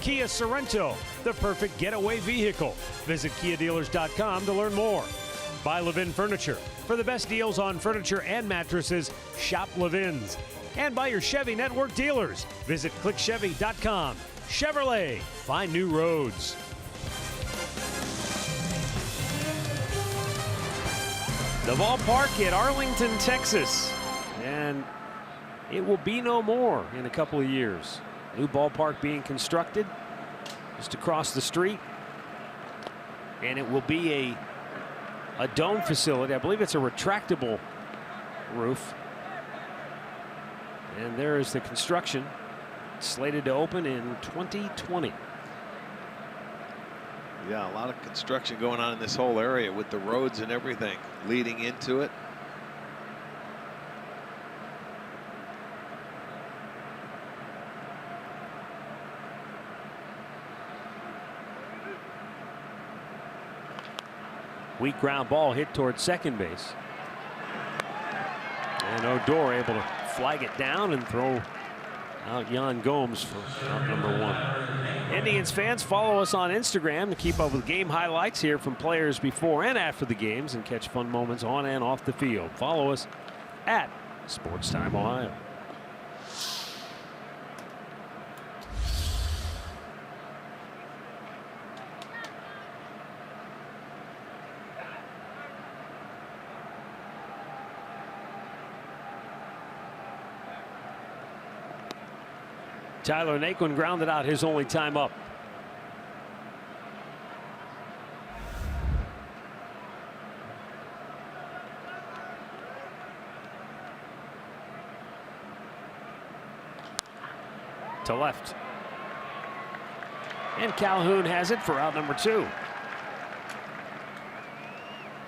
Kia Sorrento, the perfect getaway vehicle. Visit KiaDealers.com to learn more. By Levin Furniture. For the best deals on furniture and mattresses, shop Levin's. And by your Chevy Network dealers. Visit ClickChevy.com. Chevrolet, find new roads. The ballpark at Arlington, Texas. And it will be no more in a couple of years. New ballpark being constructed just across the street. And it will be a dome facility. I believe it's a retractable roof. And there is the construction, slated to open in 2020. Yeah, a lot of construction going on in this whole area with the roads and everything leading into it. Weak ground ball hit towards second base. And Odor able to flag it down and throw out Yan Gomes for out number 1. Indians fans, follow us on Instagram to keep up with game highlights, hear from players before and after the games, and catch fun moments on and off the field. Follow us at SportsTime Ohio. Tyler Naquin grounded out his only time up. To left. And Calhoun has it for out number 2.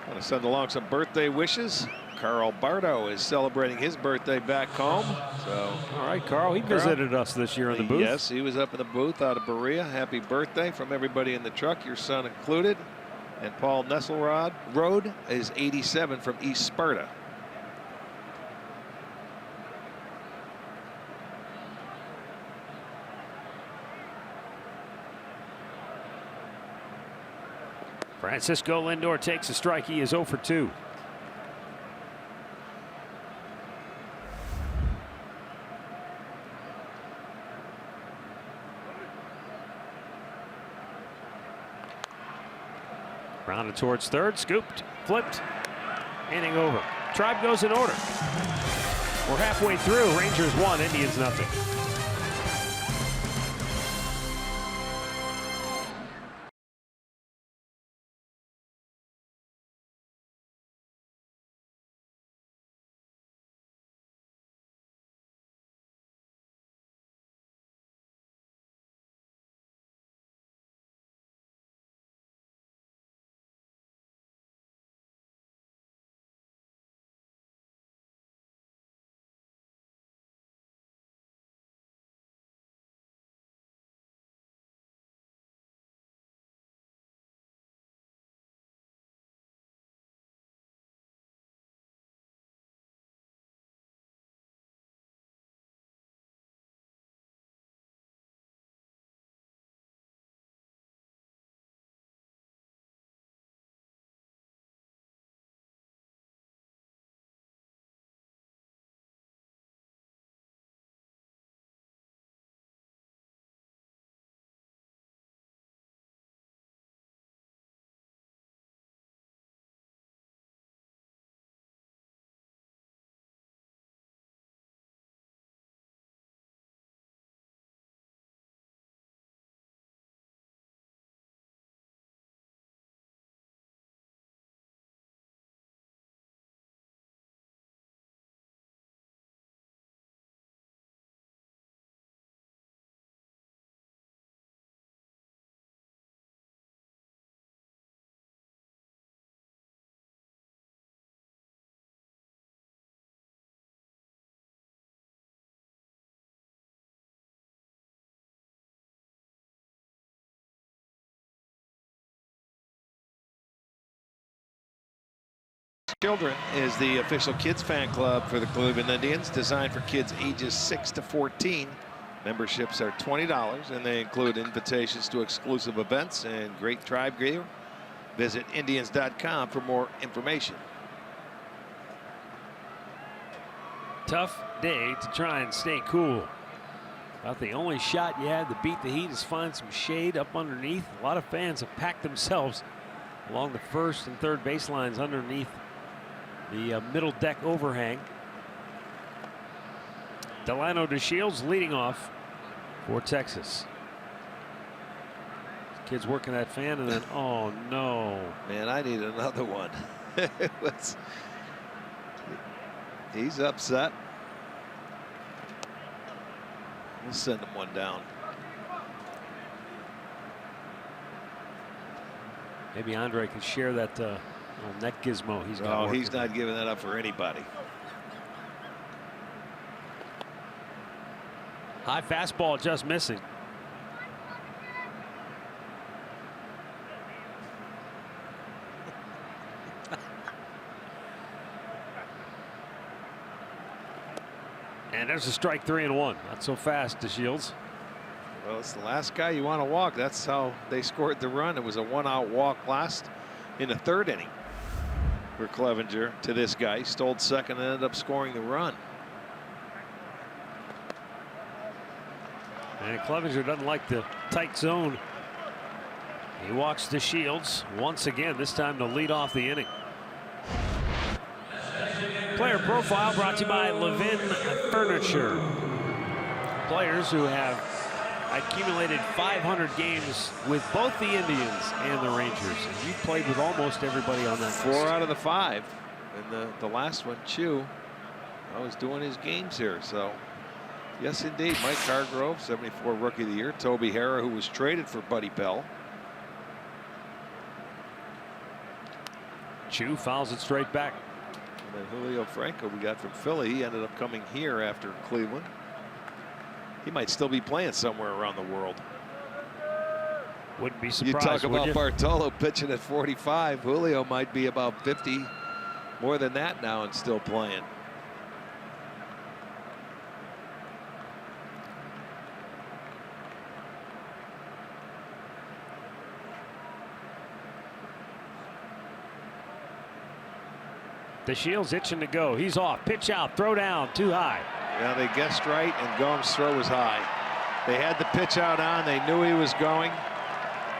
Want to send along some birthday wishes. Carl Bardo is celebrating his birthday back home. So, all right, Carl, he visited us this year in the booth. Yes, he was up in the booth out of Berea. Happy birthday from everybody in the truck, your son included. And Paul Nesselrod Road is 87 from East Sparta. Francisco Lindor takes a strike. He is 0 for 2. Rounded towards third, scooped, flipped, inning over. Tribe goes in order. We're halfway through. Rangers 1, Indians nothing. Children is the official kids fan club for the Cleveland Indians, designed for kids ages 6 to 14. Memberships are $20, and they include invitations to exclusive events and great tribe gear. Visit Indians.com for more information. Tough day to try and stay cool. About the only shot you had to beat the heat is find some shade up underneath. A lot of fans have packed themselves along the first and third baselines underneath the middle deck overhang. Delano DeShields leading off for Texas. Kid's working that fan, and then, oh no. Man, I need another one. He's upset. We'll send him one down. Maybe Andre can share that little neck gizmo he's got. Oh, he's not giving that up for anybody. High fastball just missing. And there's a strike, 3-1. Not so fast, DeShields. Well, it's the last guy you want to walk. That's how they scored the run. It was a one-out walk last in the third inning for Clevenger to this guy. He stole second and ended up scoring the run. And Clevenger doesn't like the tight zone. He walks DeShields once again, this time to lead off the inning. Player profile brought to you by Levin Furniture. Players who have accumulated 500 games with both the Indians and the Rangers. And you've played with almost everybody on that 4 list. out of the 5. And the last one, Chu, I was doing his games here. So, yes, indeed. Mike Hargrove, 74 Rookie of the Year. Toby Harrah, who was traded for Buddy Bell. Chu fouls it straight back. And then Julio Franco we got from Philly. He ended up coming here after Cleveland. He might still be playing somewhere around the world. Wouldn't be You surprised. talk about would you? Bartolo pitching at 45. Julio might be about 50, more than that now, and still playing. DeShields itching to go. He's off. Pitch out. Throw down. Too high. Yeah, they guessed right, and Gomes' throw was high. They had the pitch out on. They knew he was going,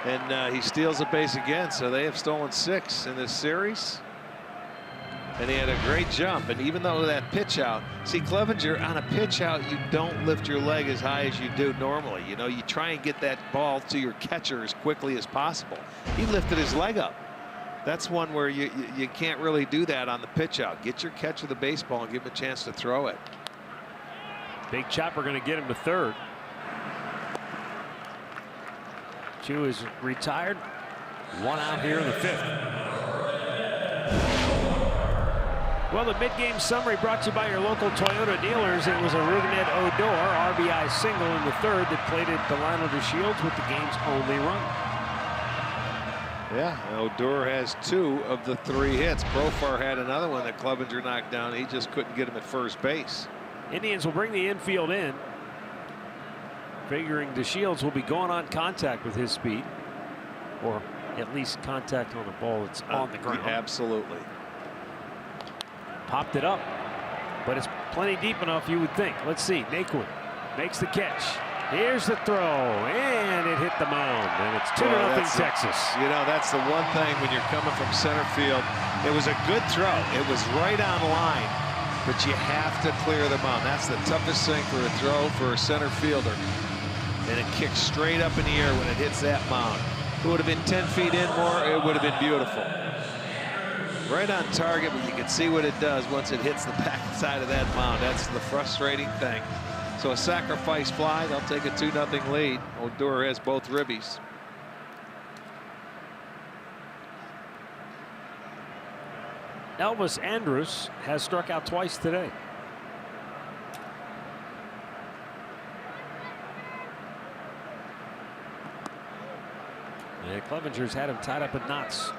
and he steals a base again. So they have stolen 6 in this series. And he had a great jump. And even though that pitch out, see, Clevenger, on a pitch out, you don't lift your leg as high as you do normally. You know, you try and get that ball to your catcher as quickly as possible. He lifted his leg up. That's one where you can't really do that on the pitch out. Get your catcher the baseball and give him a chance to throw it. Big chopper going to get him to third. Chu is retired. 1 out here in the 5th. Well, the mid-game summary brought to you by your local Toyota dealers. It was a Rougned Odor RBI single in the 3rd that plated Delano DeShields with the game's only run. Yeah, Odor has 2 of the 3 hits. Profar had another one that Clevenger knocked down. He just couldn't get him at first base. Indians will bring the infield in, figuring DeShields will be going on contact with his speed, or at least contact on the ball that's on the ground. Absolutely. Popped it up, but it's plenty deep enough, you would think. Let's see. Naquin makes the catch. Here's the throw, and it hit the mound, and it's 2-0 Texas. You know, that's the one thing when you're coming from center field. It was a good throw. It was right on line, but you have to clear the mound. That's the toughest thing for a throw for a center fielder. And it kicks straight up in the air when it hits that mound. If it would have been 10 feet in more, it would have been beautiful. Right on target, but you can see what it does once it hits the back side of that mound. That's the frustrating thing. So a sacrifice fly, they'll take a 2-0 lead. Odor has both ribbies. Elvis Andrus has struck out twice today. And Clevenger's had him tied up at knots.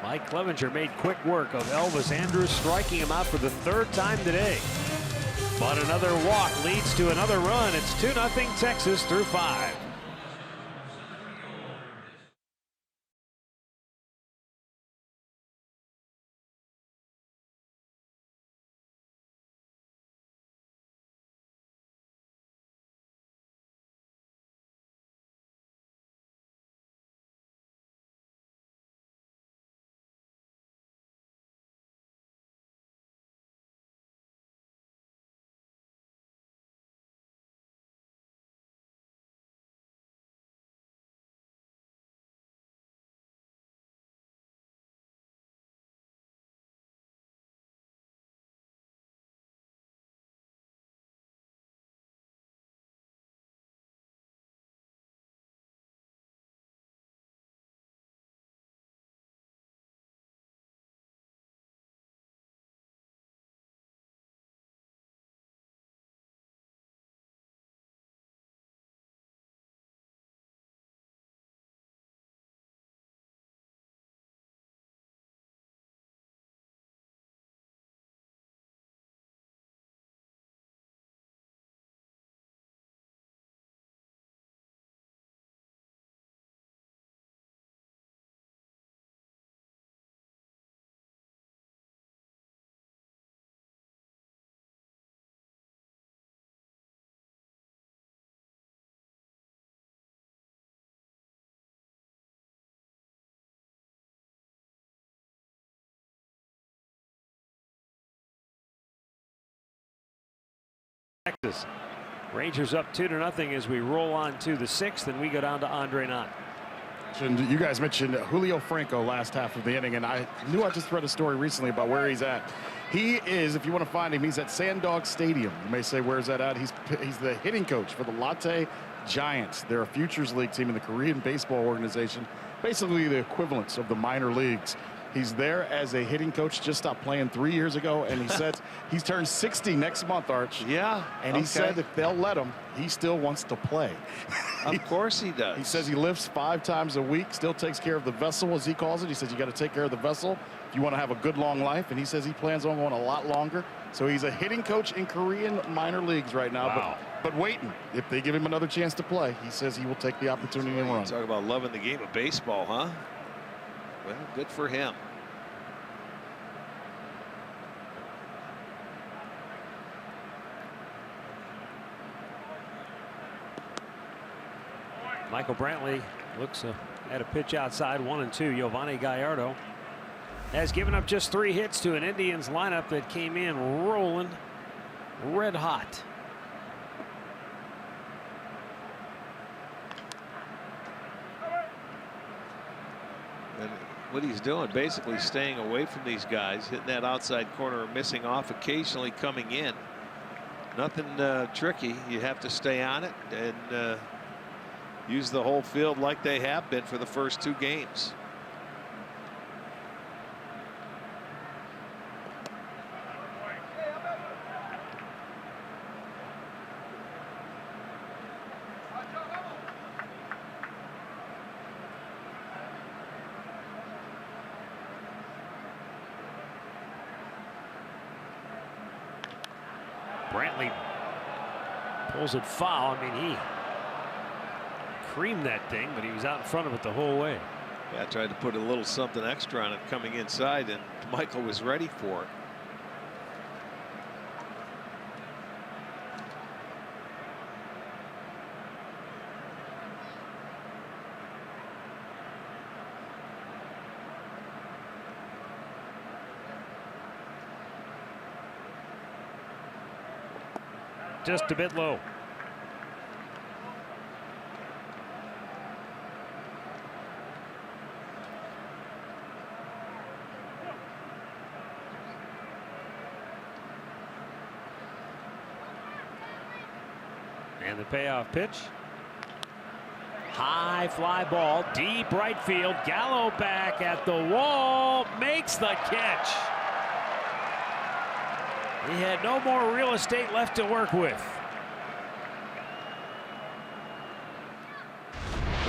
Mike Clevenger made quick work of Elvis Andrus, striking him out for the 3rd time today. But another walk leads to another run. It's 2-0 Texas through 5. Texas. Rangers up 2-0 as we roll on to the 6th, and we go down to Andre Knott. You guys mentioned Julio Franco last half of the inning, and I knew I just read a story recently about where he's at. He is, if you want to find him, he's at Sandog Stadium. You may say, where's that at? He's the hitting coach for the Latte Giants. They're a Futures League team in the Korean baseball organization, basically the equivalents of the minor leagues. He's there as a hitting coach, just stopped playing 3 years ago, and he said he's turned 60 next month, Arch. Yeah. And he said if they'll let him, he still wants to play. Of course he does. He says he lifts 5 times a week, still takes care of the vessel, as he calls it. He says you got to take care of the vessel if you want to have a good long life, and he says he plans on going a lot longer. So he's a hitting coach in Korean minor leagues right now. Wow. But waiting. If they give him another chance to play, he says he will take the opportunity and run. Talk about loving the game of baseball, huh? Well, good for him. Michael Brantley looks at a pitch outside, 1-2. Giovanni Gallardo has given up just 3 hits to an Indians lineup that came in rolling red hot. And what he's doing, basically staying away from these guys, hitting that outside corner, missing off, occasionally coming in. Nothing tricky. You have to stay on it and use the whole field like they have been for the first 2 games. Brantley pulls it foul. I mean, he creamed that thing, but he was out in front of it the whole way. Yeah, I tried to put a little something extra on it coming inside, and Michael was ready for it. Just a bit low. And the payoff pitch. High fly ball, deep right field. Gallo back at the wall, makes the catch. He had no more real estate left to work with.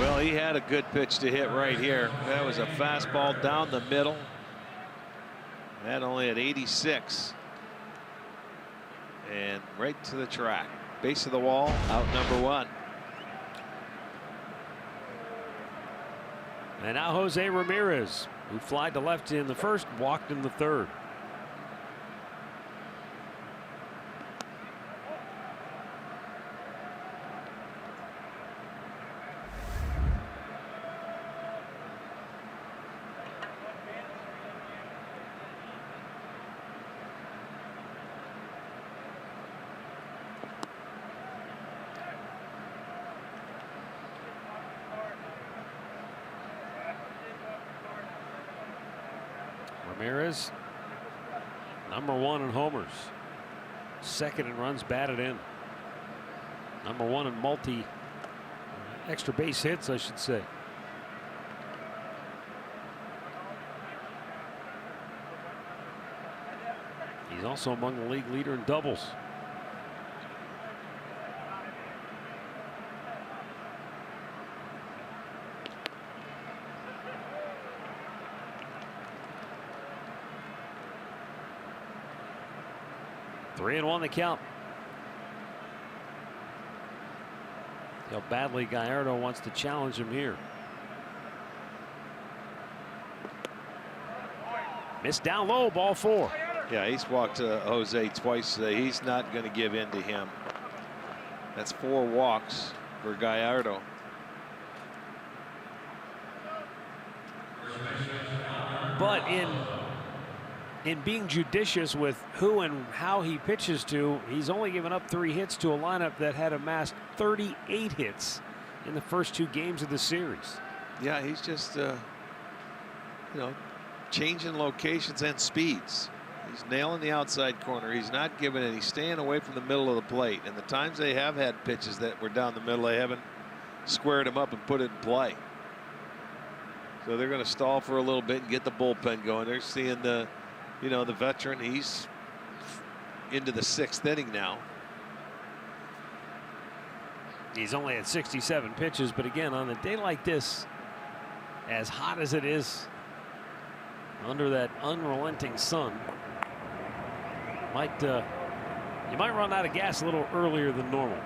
Well, he had a good pitch to hit right here. That was a fastball down the middle. That only at 86. And right to the track. Base of the wall, out number 1. And now Jose Ramirez, who flied to left in the first, walked in the third. Ramirez, number 1 in homers, 2nd in runs batted in, number 1 in extra base hits, I should say. He's also among the league leader in doubles. Three and 1 the count. See how badly Gallardo wants to challenge him here. Missed down low, ball 4. Yeah, he's walked Jose twice today. He's not going to give in to him. That's 4 walks for Gallardo. But in being judicious with who and how he pitches to, he's only given up 3 hits to a lineup that had amassed 38 hits in the first 2 games of the series. Yeah, he's just, you know, changing locations and speeds. He's nailing the outside corner. He's not giving it. He's staying away from the middle of the plate. And the times they have had pitches that were down the middle, they haven't squared him up and put it in play. So they're going to stall for a little bit and get the bullpen going. They're seeing the, you know, the veteran. He's into the 6th inning now. He's only at 67 pitches, but again, on a day like this, as hot as it is under that unrelenting sun, you might run out of gas a little earlier than normal.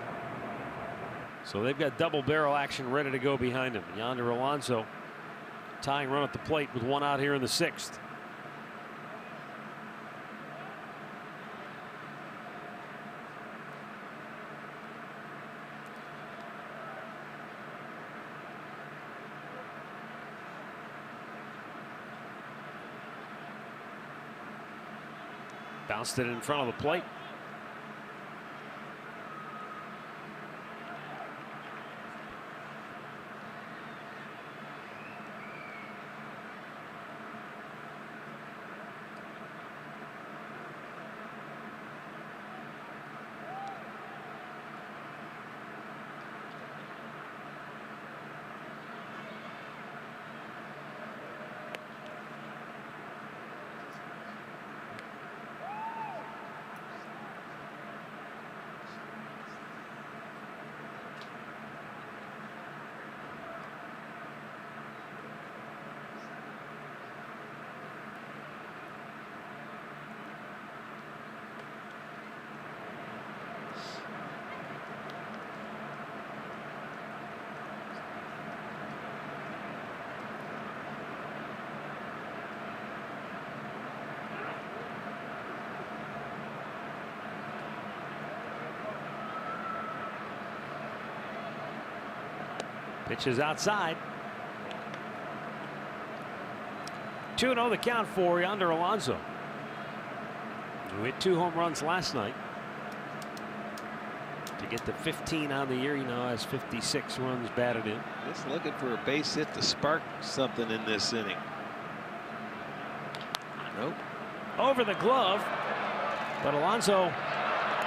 So they've got double barrel action ready to go behind him. Yonder Alonso tying run at the plate with 1 out here in the 6th. Bounced it in front of the plate. Pitches outside. 2-0 the count for Yonder Alonso, who hit 2 home runs last night to get to 15 on the year. He now has 56 runs batted in. Just looking for a base hit to spark something in this inning. Nope. Over the glove, but Alonso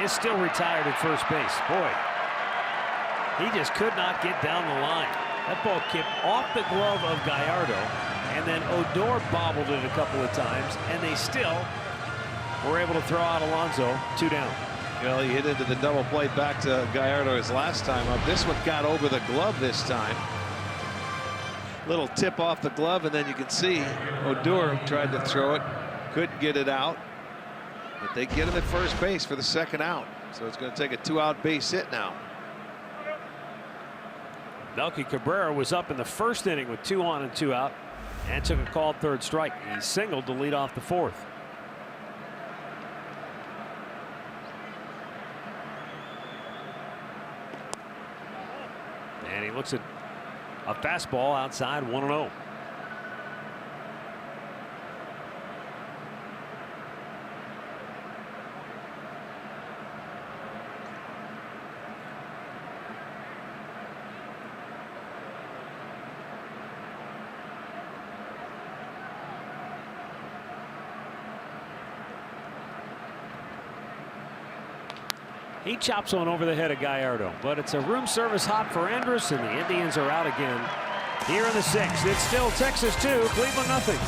is still retired at first base. Boy, he just could not get down the line. That ball kicked off the glove of Gallardo, and then Odor bobbled it a couple of times, and they still were able to throw out Alonso 2 down. Well, he hit into the double play back to Gallardo his last time up. This one got over the glove this time. Little tip off the glove, and then you can see Odor tried to throw it, couldn't get it out. But they get him at first base for the second out. So it's going to take a 2-out base hit now. Melky Cabrera was up in the first inning with 2 on and 2 out and took a called third strike. He singled to lead off the fourth. And he looks at a fastball outside, 1-0. He chops one over the head of Gallardo, but it's a room service hop for Andrus, and the Indians are out again here in the 6th. It's still Texas 2, Cleveland nothing.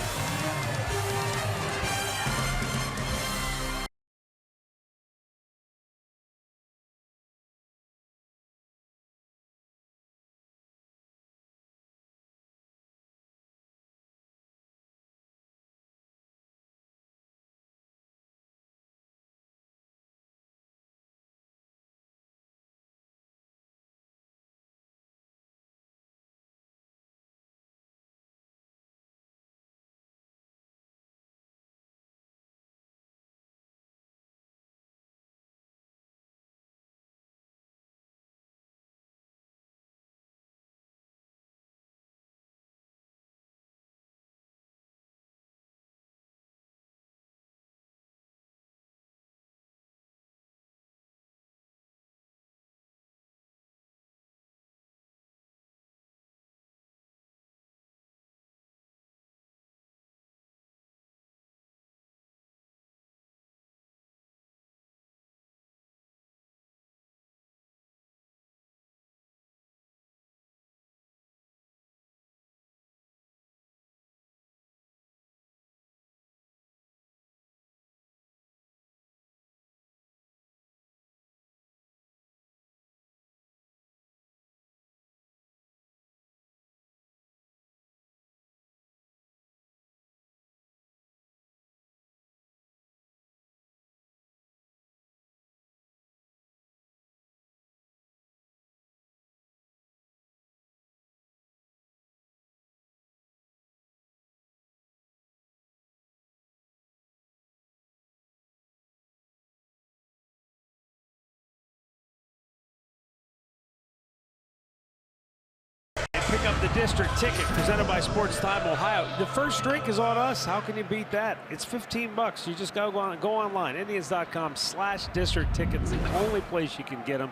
Pick up the district ticket presented by Sports Time Ohio. The first drink is on us. How can you beat that? It's $15. You just go online. Indians.com/district tickets. The only place you can get them.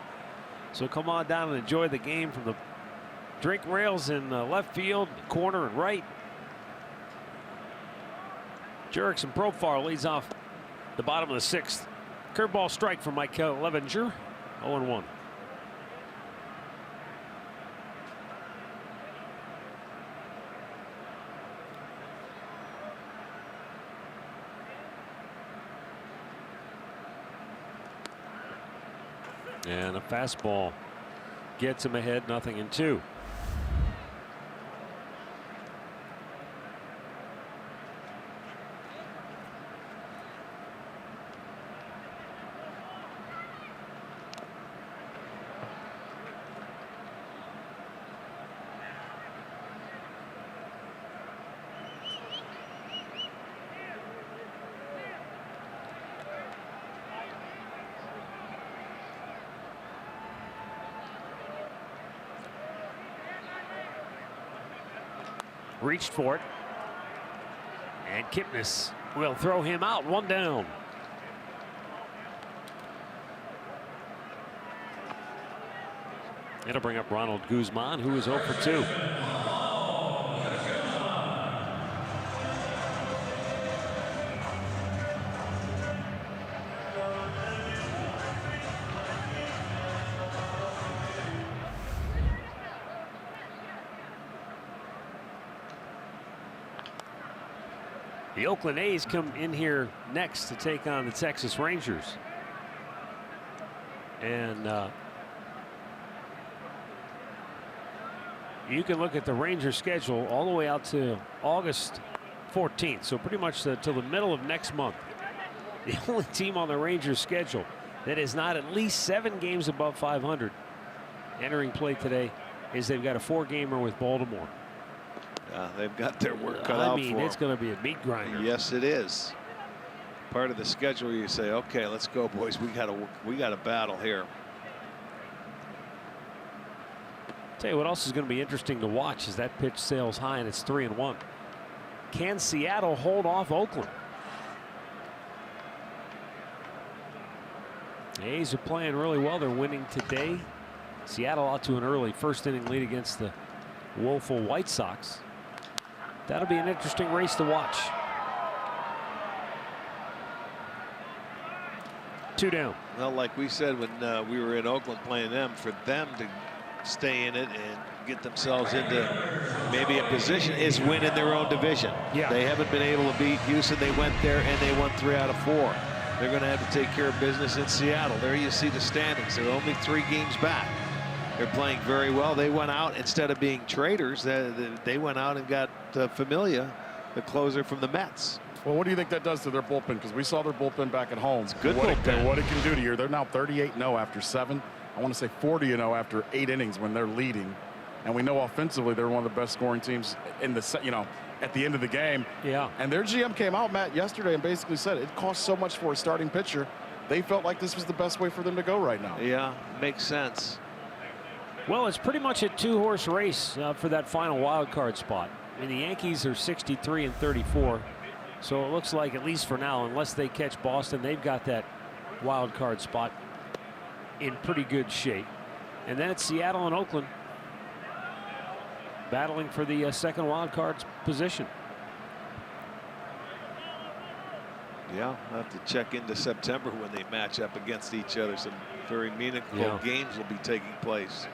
So come on down and enjoy the game from the drink rails in left field, corner, and right. Jurickson Profar leads off the bottom of the 6th. Curveball strike from Mike Clevenger. 0-1. And a fastball gets him ahead, 0-2. Reached for it, and Kipnis will throw him out. 1 down. It'll bring up Ronald Guzman, who is 0 for 2. The Oakland A's come in here next to take on the Texas Rangers. And You can look at the Rangers schedule all the way out to August 14th. So pretty much till the middle of next month. The only team on the Rangers schedule that is not at least 7 games above 500 entering play today is they've got a 4-gamer with Baltimore. They've got their work cut out for them. It's going to be a meat grinder. Yes, it is. Part of the schedule where you say, okay, let's go, boys. We got a battle here. Tell you what else is going to be interesting to watch is that pitch sails high and it's 3-1. Can Seattle hold off Oakland? The A's are playing really well. They're winning today. Seattle out to an early first inning lead against the woeful White Sox. That'll be an interesting race to watch. 2 down. Well, like we said when we were in Oakland playing them, for them to stay in it and get themselves into maybe a position is win in their own division. Yeah. They haven't been able to beat Houston. They went there and they won 3 out of 4. They're going to have to take care of business in Seattle. There you see the standings. They're only 3 games back. They're playing very well. They went out, instead of being traders, they went out and got Familia, the closer from the Mets. Well, what do you think that does to their bullpen? Because we saw their bullpen back at home. It's good what bullpen. What it can do to you. They're now 38-0 after 7. I want to say 40-0 after 8 innings when they're leading. And we know offensively they're one of the best scoring teams in the, at the end of the game. Yeah. And their GM came out, Matt, yesterday and basically said it costs so much for a starting pitcher. They felt like this was the best way for them to go right now. Yeah, makes sense. Well, it's pretty much a 2-horse race for that final wild card spot. I mean, the Yankees are 63-34. So it looks like, at least for now, unless they catch Boston, they've got that wild card spot in pretty good shape. And then it's Seattle and Oakland battling for the second wild card position. Yeah, I'll have to check into September when they match up against each other. Some very meaningful games will be taking place.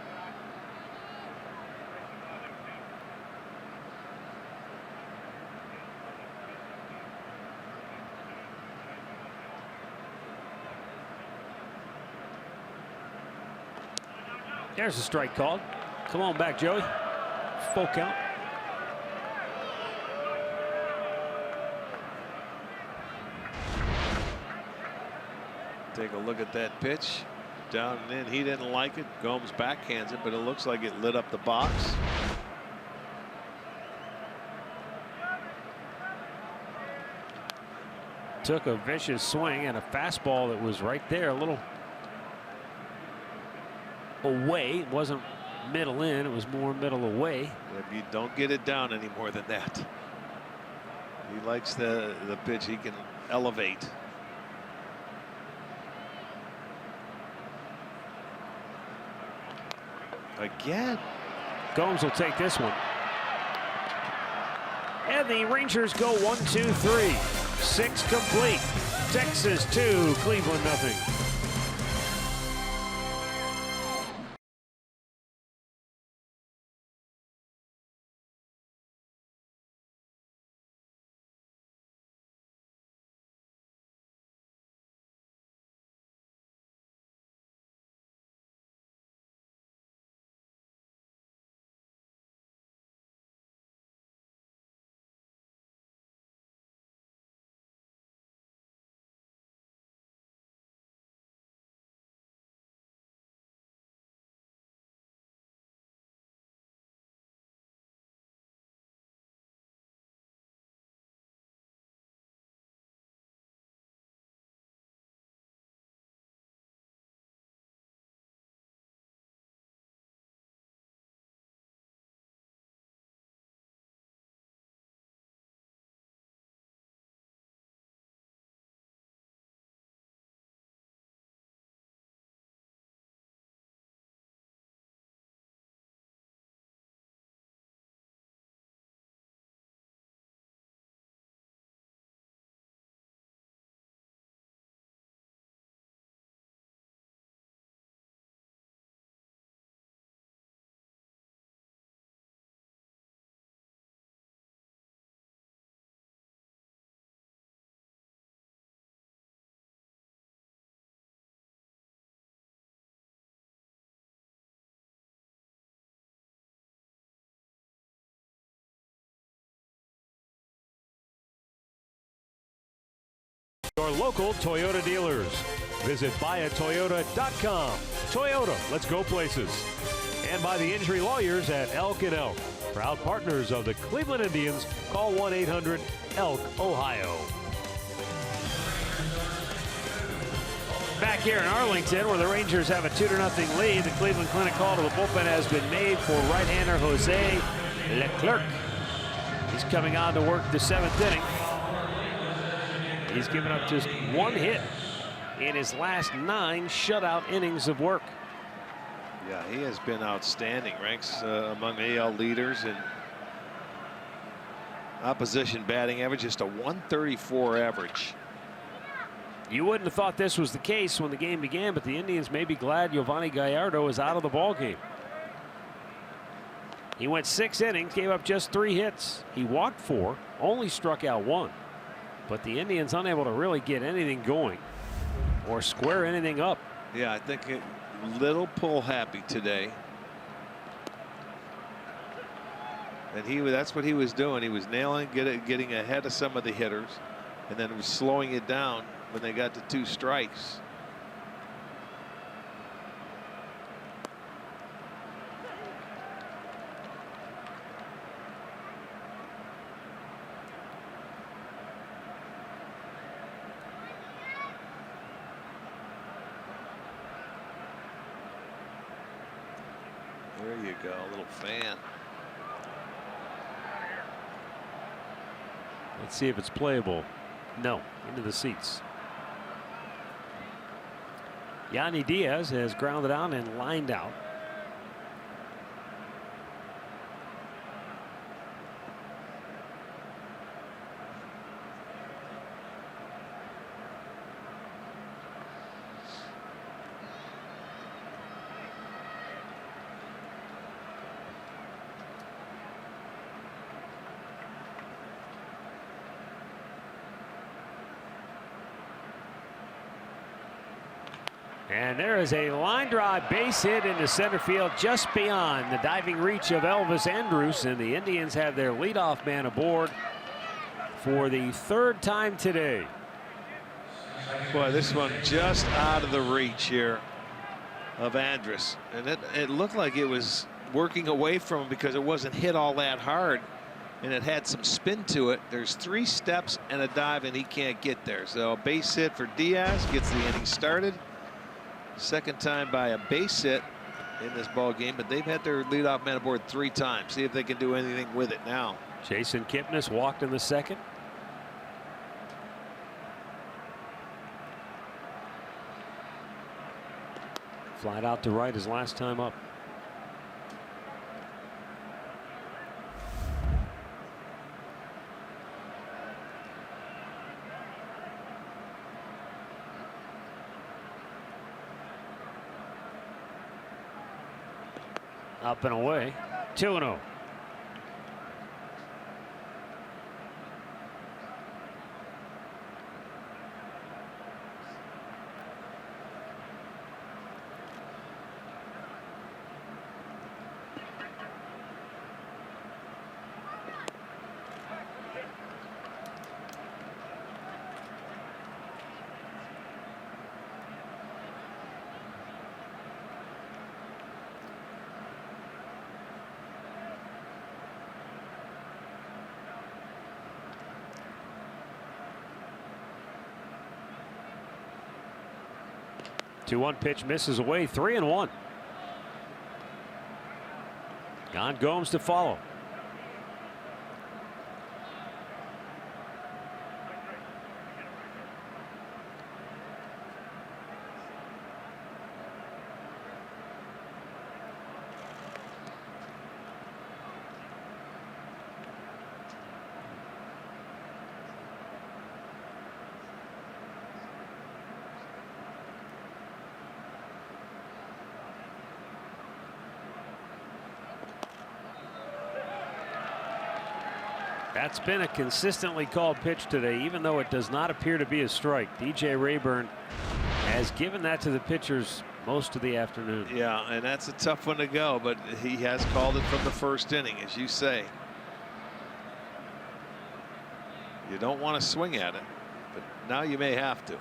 There's a strike called. Come on back, Joey. Full count. Take a look at that pitch. Down and in. He didn't like it. Gomes backhands it, but it looks like it lit up the box. Took a vicious swing and a fastball that was right there, a little away. It wasn't middle in, it was more middle away. You don't get it down any more than that. He likes the pitch he can elevate. Again. Gomes will take this one. And the Rangers go 1-2-3. 6 complete. Texas 2, Cleveland 0. Your local Toyota dealers. Visit buyatoyota.com. Toyota, let's go places. And by the injury lawyers at Elk & Elk. Proud partners of the Cleveland Indians. Call 1-800-ELK-OHIO. Back here in Arlington, where the Rangers have a 2-0 lead, the Cleveland Clinic call to the bullpen has been made for right-hander Jose Leclerc. He's coming on to work the 7th inning. He's given up just 1 hit in his last 9 shutout innings of work. Yeah, he has been outstanding. Ranks among AL leaders in opposition batting average, just a 134 average. You wouldn't have thought this was the case when the game began, but the Indians may be glad Giovanni Gallardo is out of the ballgame. He went 6 innings, gave up just 3 hits. He walked 4, only struck out 1. But the Indians unable to really get anything going or square anything up. Yeah, I think a little pull happy today. And that's what he was doing. He was nailing, getting ahead of some of the hitters, and then was slowing it down when they got to 2 strikes. There you go, a little fan. Let's see if it's playable. No, into the seats. Yanni Diaz has grounded out and lined out. And there is a line drive base hit into center field just beyond the diving reach of Elvis Andrus, and the Indians have their leadoff man aboard for the 3rd time today. Boy, this one just out of the reach here of Andrus, and it looked like it was working away from him because it wasn't hit all that hard, and it had some spin to it. There's 3 steps and a dive, and he can't get there. So a base hit for Diaz gets the inning started. 2nd time by a base hit in this ball game, but they've had their leadoff man aboard 3 times. See if they can do anything with it now. Jason Kipnis walked in the 2nd. Flied out to right his last time up. Up and away. 2-0. Two-one pitch misses away. 3-1. Gon Gomes to follow. That's been a consistently called pitch today, even though it does not appear to be a strike. DJ Rayburn has given that to the pitchers most of the afternoon. Yeah, and that's a tough one to go, but he has called it from the 1st inning, as you say. You don't want to swing at it, but Now you may have to.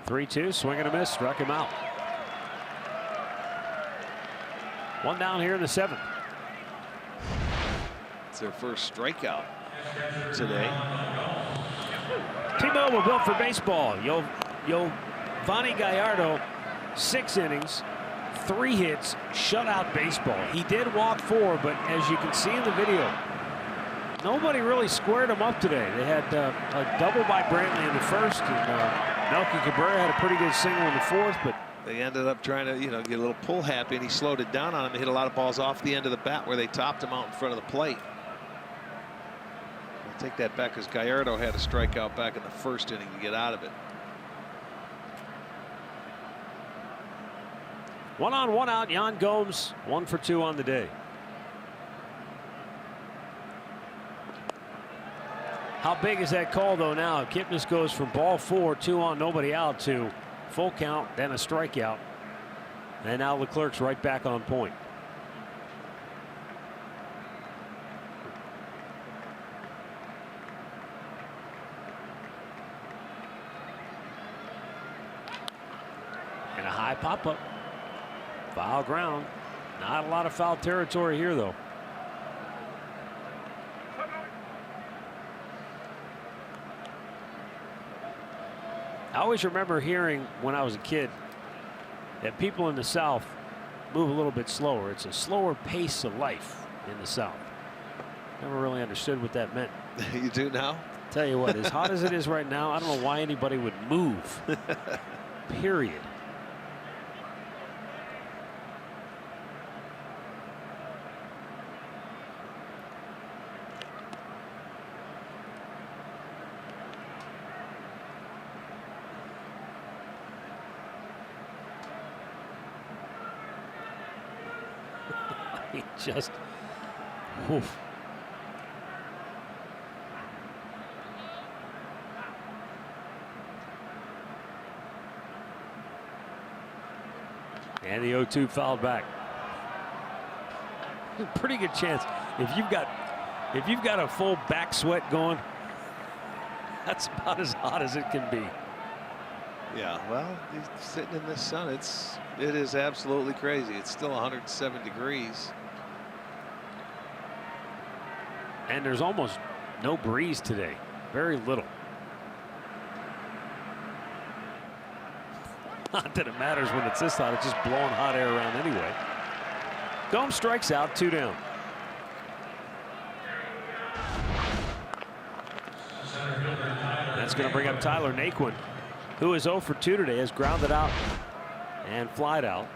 Three-two, swing and a miss, struck him out. One down here in the seventh. It's their first strikeout today. T-Mobile built for baseball. Giovanni Gallardo, 6 innings, 3 hits, shutout baseball. He did walk 4, but as you can see in the video, nobody really squared him up today. They had a double by Brantley in the first, and Melky Cabrera had a pretty good single in the fourth, but They ended up trying to, get a little pull happy, and he slowed it down on him. He hit a lot of balls off the end of the bat where they topped him out in front of the plate. I'll take that back because Gallardo had a strikeout back in the first inning to get out of it. 1 on, 1 out. Yan Gomes 1 for 2 on the day. how big is that call though now? Kipnis goes from ball 4, 2 on, nobody out, to full count, then a strikeout. And now Leclerc's right back on point. And a high pop-up. Foul ground. Not a lot of foul territory here, though. I always remember hearing when I was a kid that people in the South move a little bit slower. It's a slower pace of life in the South. Never really understood what that meant. You do now? Tell you what, as hot as it is right now, I don't know why anybody would move. Period. He just, oof. And the 0-2 fouled back. Pretty good chance if you've got a full back sweat going, that's about as hot as it can be. Yeah, well, he's sitting in the sun. It is absolutely crazy. It's still 107 degrees. And there's almost no breeze today. Very little. Not that it matters when it's this hot. It's just blowing hot air around anyway. Gomes strikes out, 2 down. That's going to bring up Tyler Naquin, who is 0 for 2 today, has grounded out and flied out.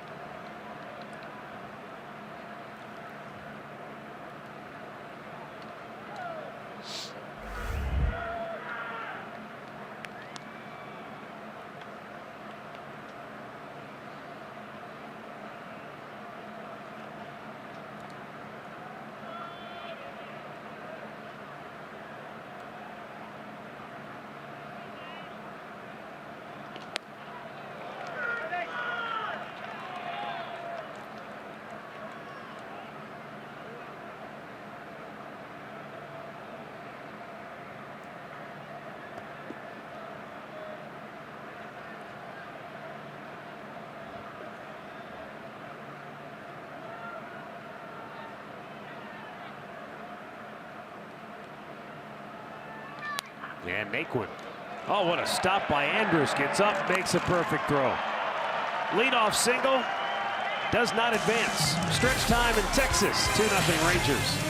And Naquin. Oh, what a stop by Andrus. Gets up, makes a perfect throw. Leadoff single. Does not advance. Stretch time in Texas. 2-0 Rangers.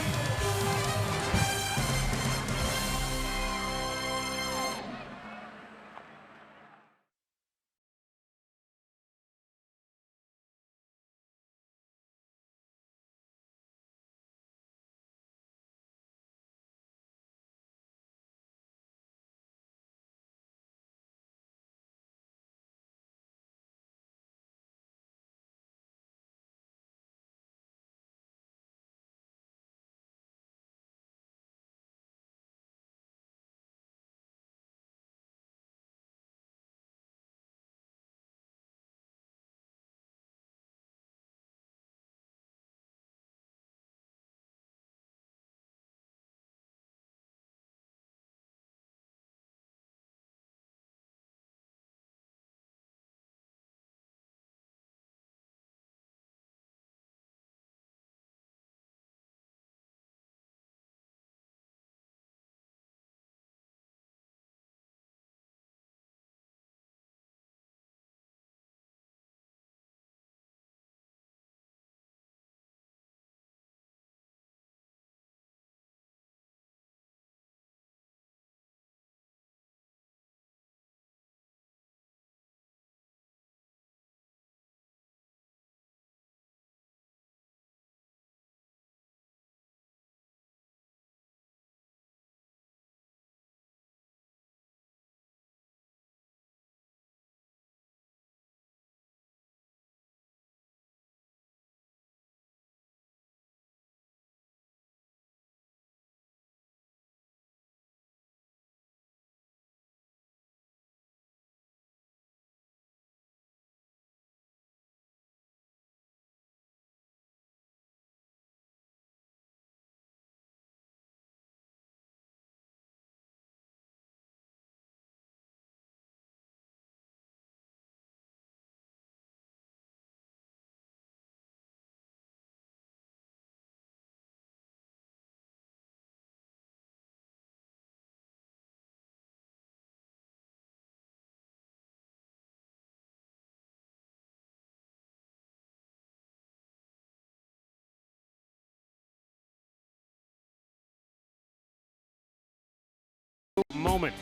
moment.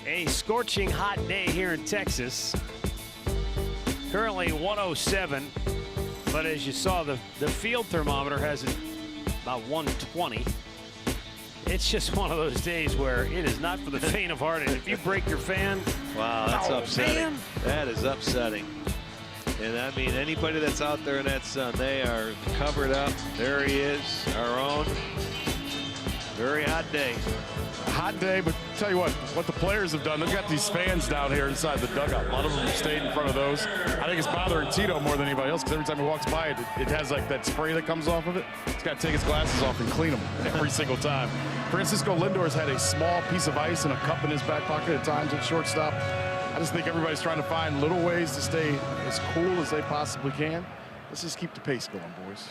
A scorching hot day here in Texas. Currently 107, but as you saw, the field thermometer has it about 120. It's just one of those days where it is not for the faint of heart. And if you break your fan, wow, that's upsetting. Man. That is upsetting. And I mean, anybody that's out there in that sun, they are covered up. There he is, our own. Very hot day. Hot day, but tell you what the players have done, they've got these fans down here inside the dugout. A lot of them have stayed in front of those. I think it's bothering Tito more than anybody else, because every time he walks by it, it has like that spray that comes off of it. He's got to take his glasses off and clean them every single time. Francisco Lindor's had a small piece of ice and a cup in his back pocket at times at shortstop. I just think everybody's trying to find little ways to stay as cool as they possibly can. Let's just keep the pace going, boys.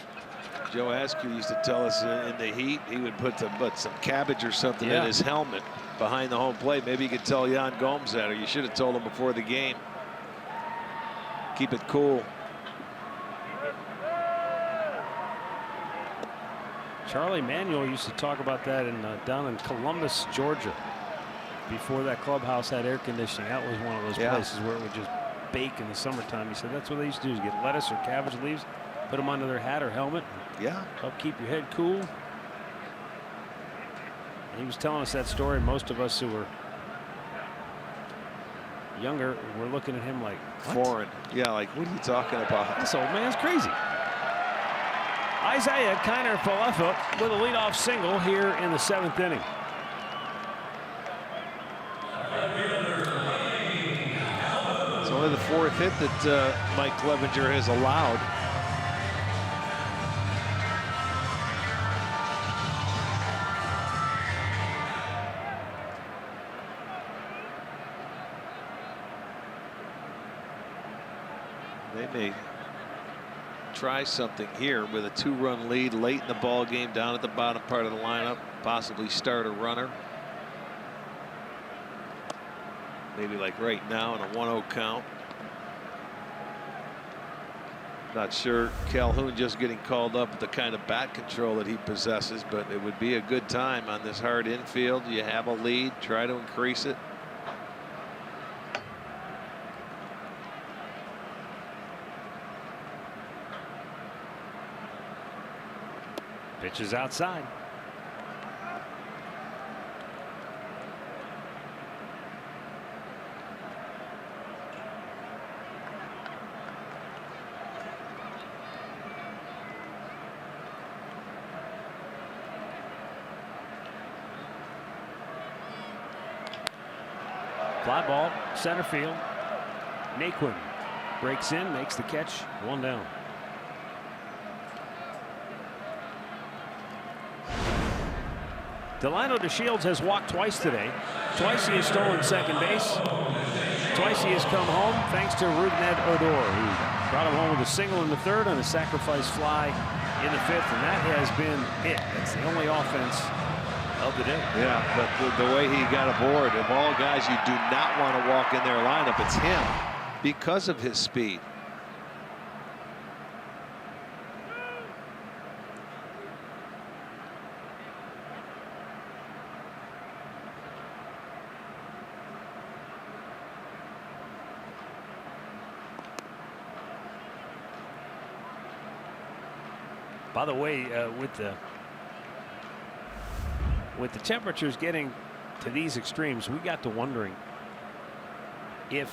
Joe Askew used to tell us in the heat he would put some cabbage or something in his helmet behind the home plate. Maybe you could tell Yan Gomes that, or you should have told him before the game. Keep it cool. Charlie Manuel used to talk about that down in Columbus, Georgia. Before that clubhouse had air conditioning, that was one of those places where it would just bake in the summertime. He said that's what they used to do, is get lettuce or cabbage leaves, put them under their hat or helmet. Help keep your head cool. And he was telling us that story. Most of us who were younger were looking at him like, what? Foreign. Yeah, like, what are you talking about? This old man's crazy. Isaiah Kiner Falefa with a leadoff single here in the 7th inning. It's only the 4th hit that Mike Clevenger has allowed. They may try something here with a 2-run lead late in the ball game, down at the bottom part of the lineup, possibly start a runner. Maybe like right now in a 1-0 count. Not sure Calhoun just getting called up with the kind of bat control that he possesses, but it would be a good time on this hard infield. You have a lead, try to increase it. Pitch is outside. Fly ball, center field. Naquin breaks in, makes the catch, 1 down. Delino DeShields has walked twice today. Twice he has stolen second base. Twice he has come home thanks to Rougned Odor, who brought him home with a single in the 3rd and a sacrifice fly in the 5th, and that has been it. That's the only offense of the day. Yeah, but the way he got aboard, of all guys you do not want to walk in their lineup, it's him because of his speed. By the way, with the temperatures getting to these extremes, we got to wondering if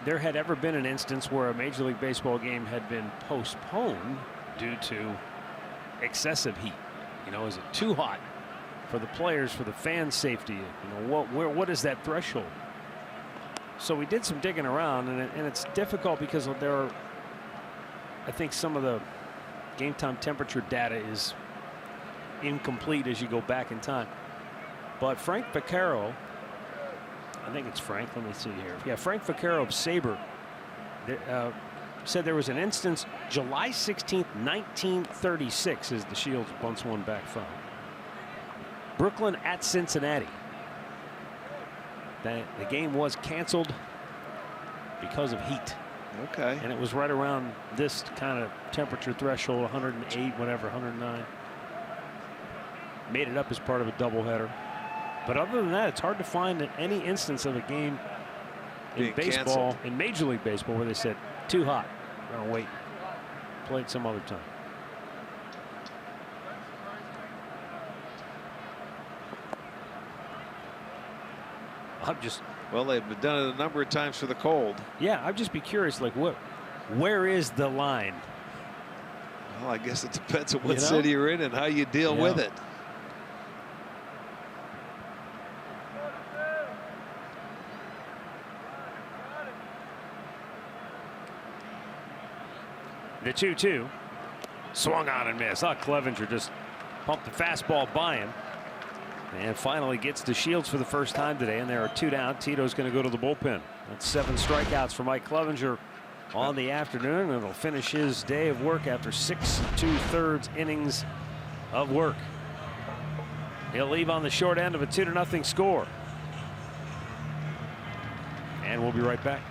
there had ever been an instance where a Major League Baseball game had been postponed due to excessive heat. You know, is it too hot for the players, for the fans' safety? You know, what is that threshold? So we did some digging around, and it's difficult because there are, I think, some of the game time temperature data is incomplete as you go back in time. But Frank Vaccaro, I think it's Frank, let me see here. Yeah, Frank Vaccaro of Sabre said there was an instance July 16th, 1936, as the Shields bunts one back foul. Brooklyn at Cincinnati. The game was canceled because of heat. Okay. And it was right around this kind of temperature threshold, 108, whatever, 109. made it up as part of a doubleheader. But other than that, it's hard to find any instance of a game in Being baseball, canceled. in Major League Baseball, where they said, too hot, we're going to wait, play it some other time. Well, they've done it a number of times for the cold. Yeah, I'd just be curious, like, where is the line? Well, I guess it depends on what You know? city you're in and how you deal with it. The 2-2. Swung on and missed. Clevenger just pumped the fastball by him. And finally gets to Shields for the first time today. And there are 2 down. Tito's going to go to the bullpen. That's 7 strikeouts for Mike Clevenger on the afternoon. And it'll finish his day of work after 6 2/3 innings of work. He'll leave on the short end of a 2-0 score. And we'll be right back.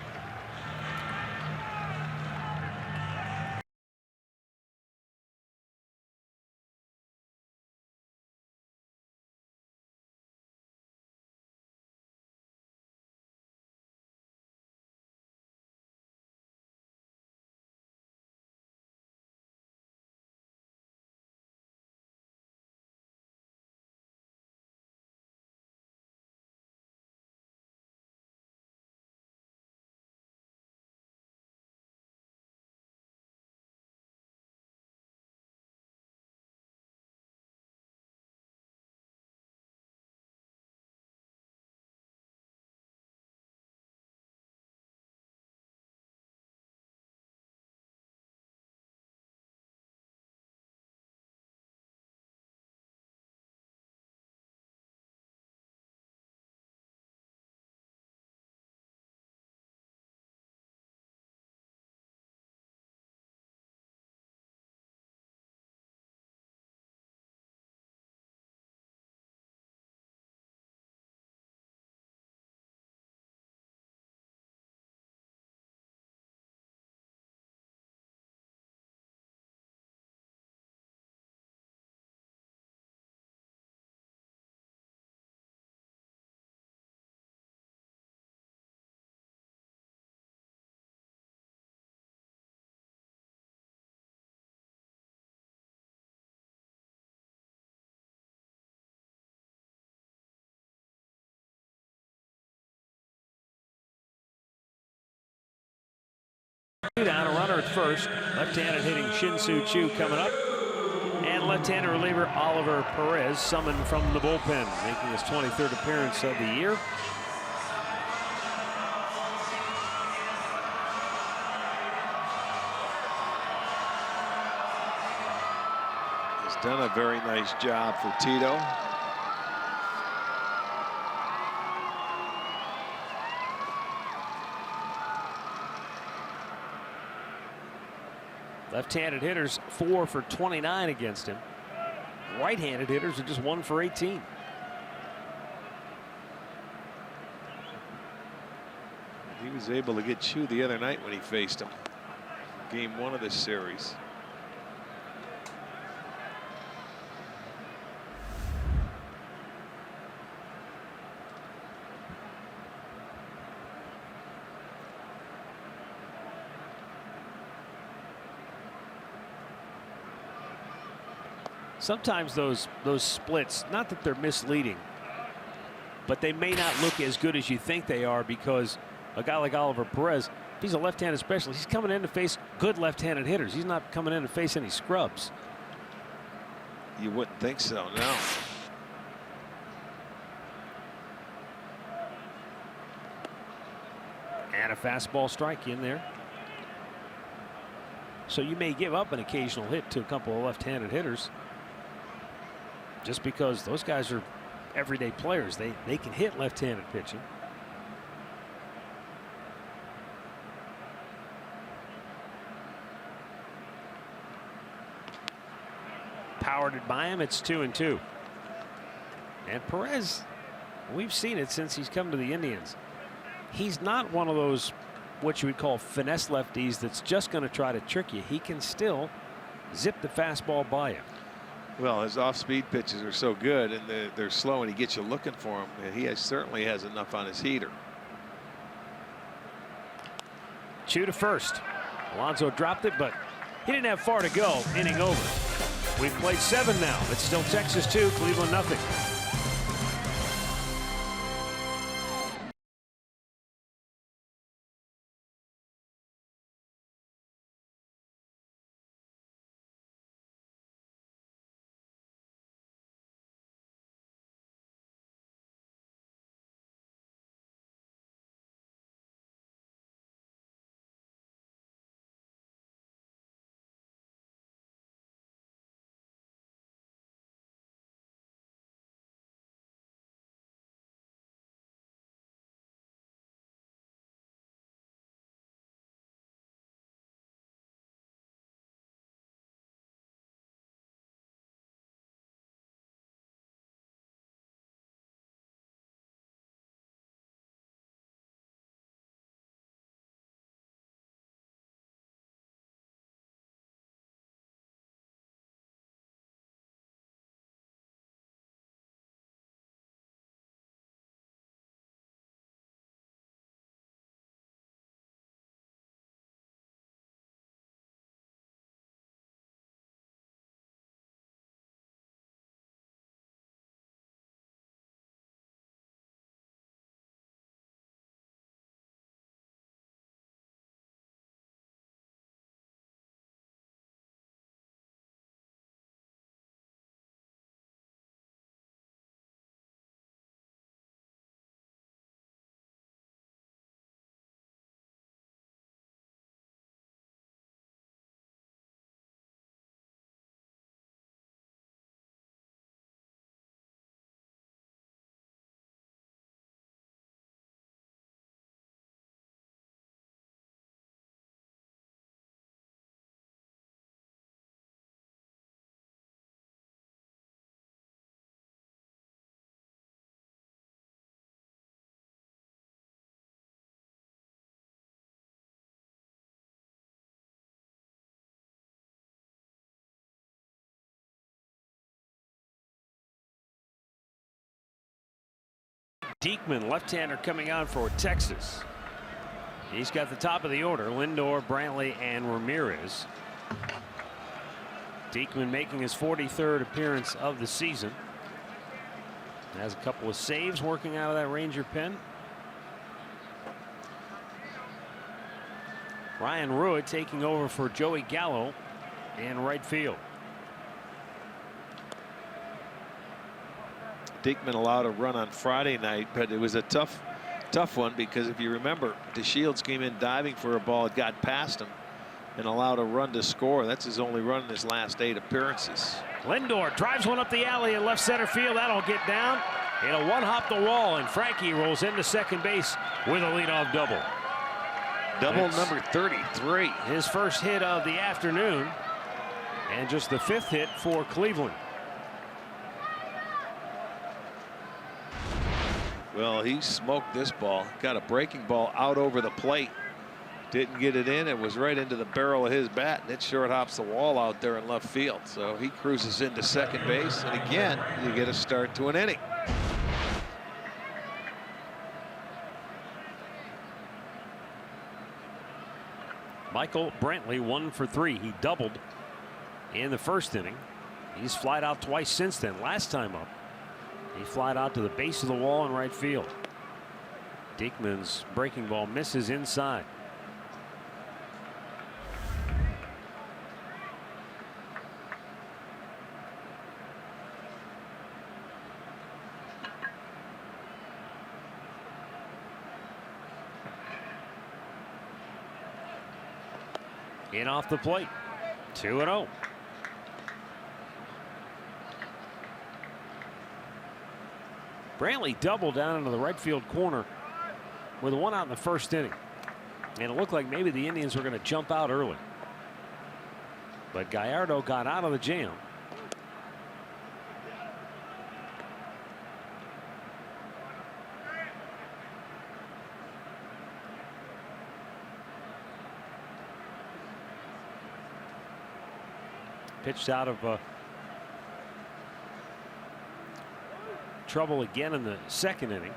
Down, a runner at first. Left-handed hitting Shin-Soo Choo coming up. And left-handed reliever Oliver Perez summoned from the bullpen, making his 23rd appearance of the year. He's done a very nice job for Tito. Left-handed hitters 4 for 29 against him. Right-handed hitters are just 1 for 18. He was able to get Choo the other night when he faced him. Game 1 of this series. Sometimes those splits, not that they're misleading, but they may not look as good as you think they are, because a guy like Oliver Perez, he's a left-handed specialist. He's coming in to face good left-handed hitters. He's not coming in to face any scrubs. You wouldn't think so, no. And a fastball strike in there. So you may give up an occasional hit to a couple of left-handed hitters, just because those guys are everyday players. They can hit left-handed pitching. Powered it by him. It's 2-2. And Perez, we've seen it since he's come to the Indians. He's not one of those what you would call finesse lefties that's just going to try to trick you. He can still zip the fastball by you. Well, his off-speed pitches are so good, and they're slow, and he gets you looking for them. And he certainly has enough on his heater. 2 to first. Alonso dropped it, but he didn't have far to go. Inning over. We've played 7 now. It's still Texas 2, Cleveland nothing. Diekman, left-hander, coming on for Texas. He's got the top of the order: Lindor, Brantley, and Ramirez. Diekman making his 43rd appearance of the season. Has a couple of saves working out of that Ranger pen. Ryan Ruitt taking over for Joey Gallo in right field. Diekman allowed a run on Friday night, but it was a tough one because if you remember, DeShields came in diving for a ball, it got past him, and allowed a run to score. That's his only run in his last 8 appearances. Lindor drives one up the alley in left center field. That'll get down. It'll one-hop the wall, and Frankie rolls into second base with a leadoff double. Double That's number 33. His first hit of the afternoon, and just the 5th hit for Cleveland. Well, he smoked this ball. Got a breaking ball out over the plate. Didn't get it in. It was right into the barrel of his bat, and it short hops the wall out there in left field. So he cruises into second base, and again, you get a start to an inning. Michael Brantley 1 for 3. He doubled in the first inning. He's flied out twice since then. Last time up, he flied out to the base of the wall in right field. Diekman's breaking ball misses inside. In off the plate. 2-0. Brantley doubled down into the right field corner with 1 out in the first inning. And it looked like maybe the Indians were going to jump out early. But Gallardo got out of the jam. Pitched out of trouble again in the second inning,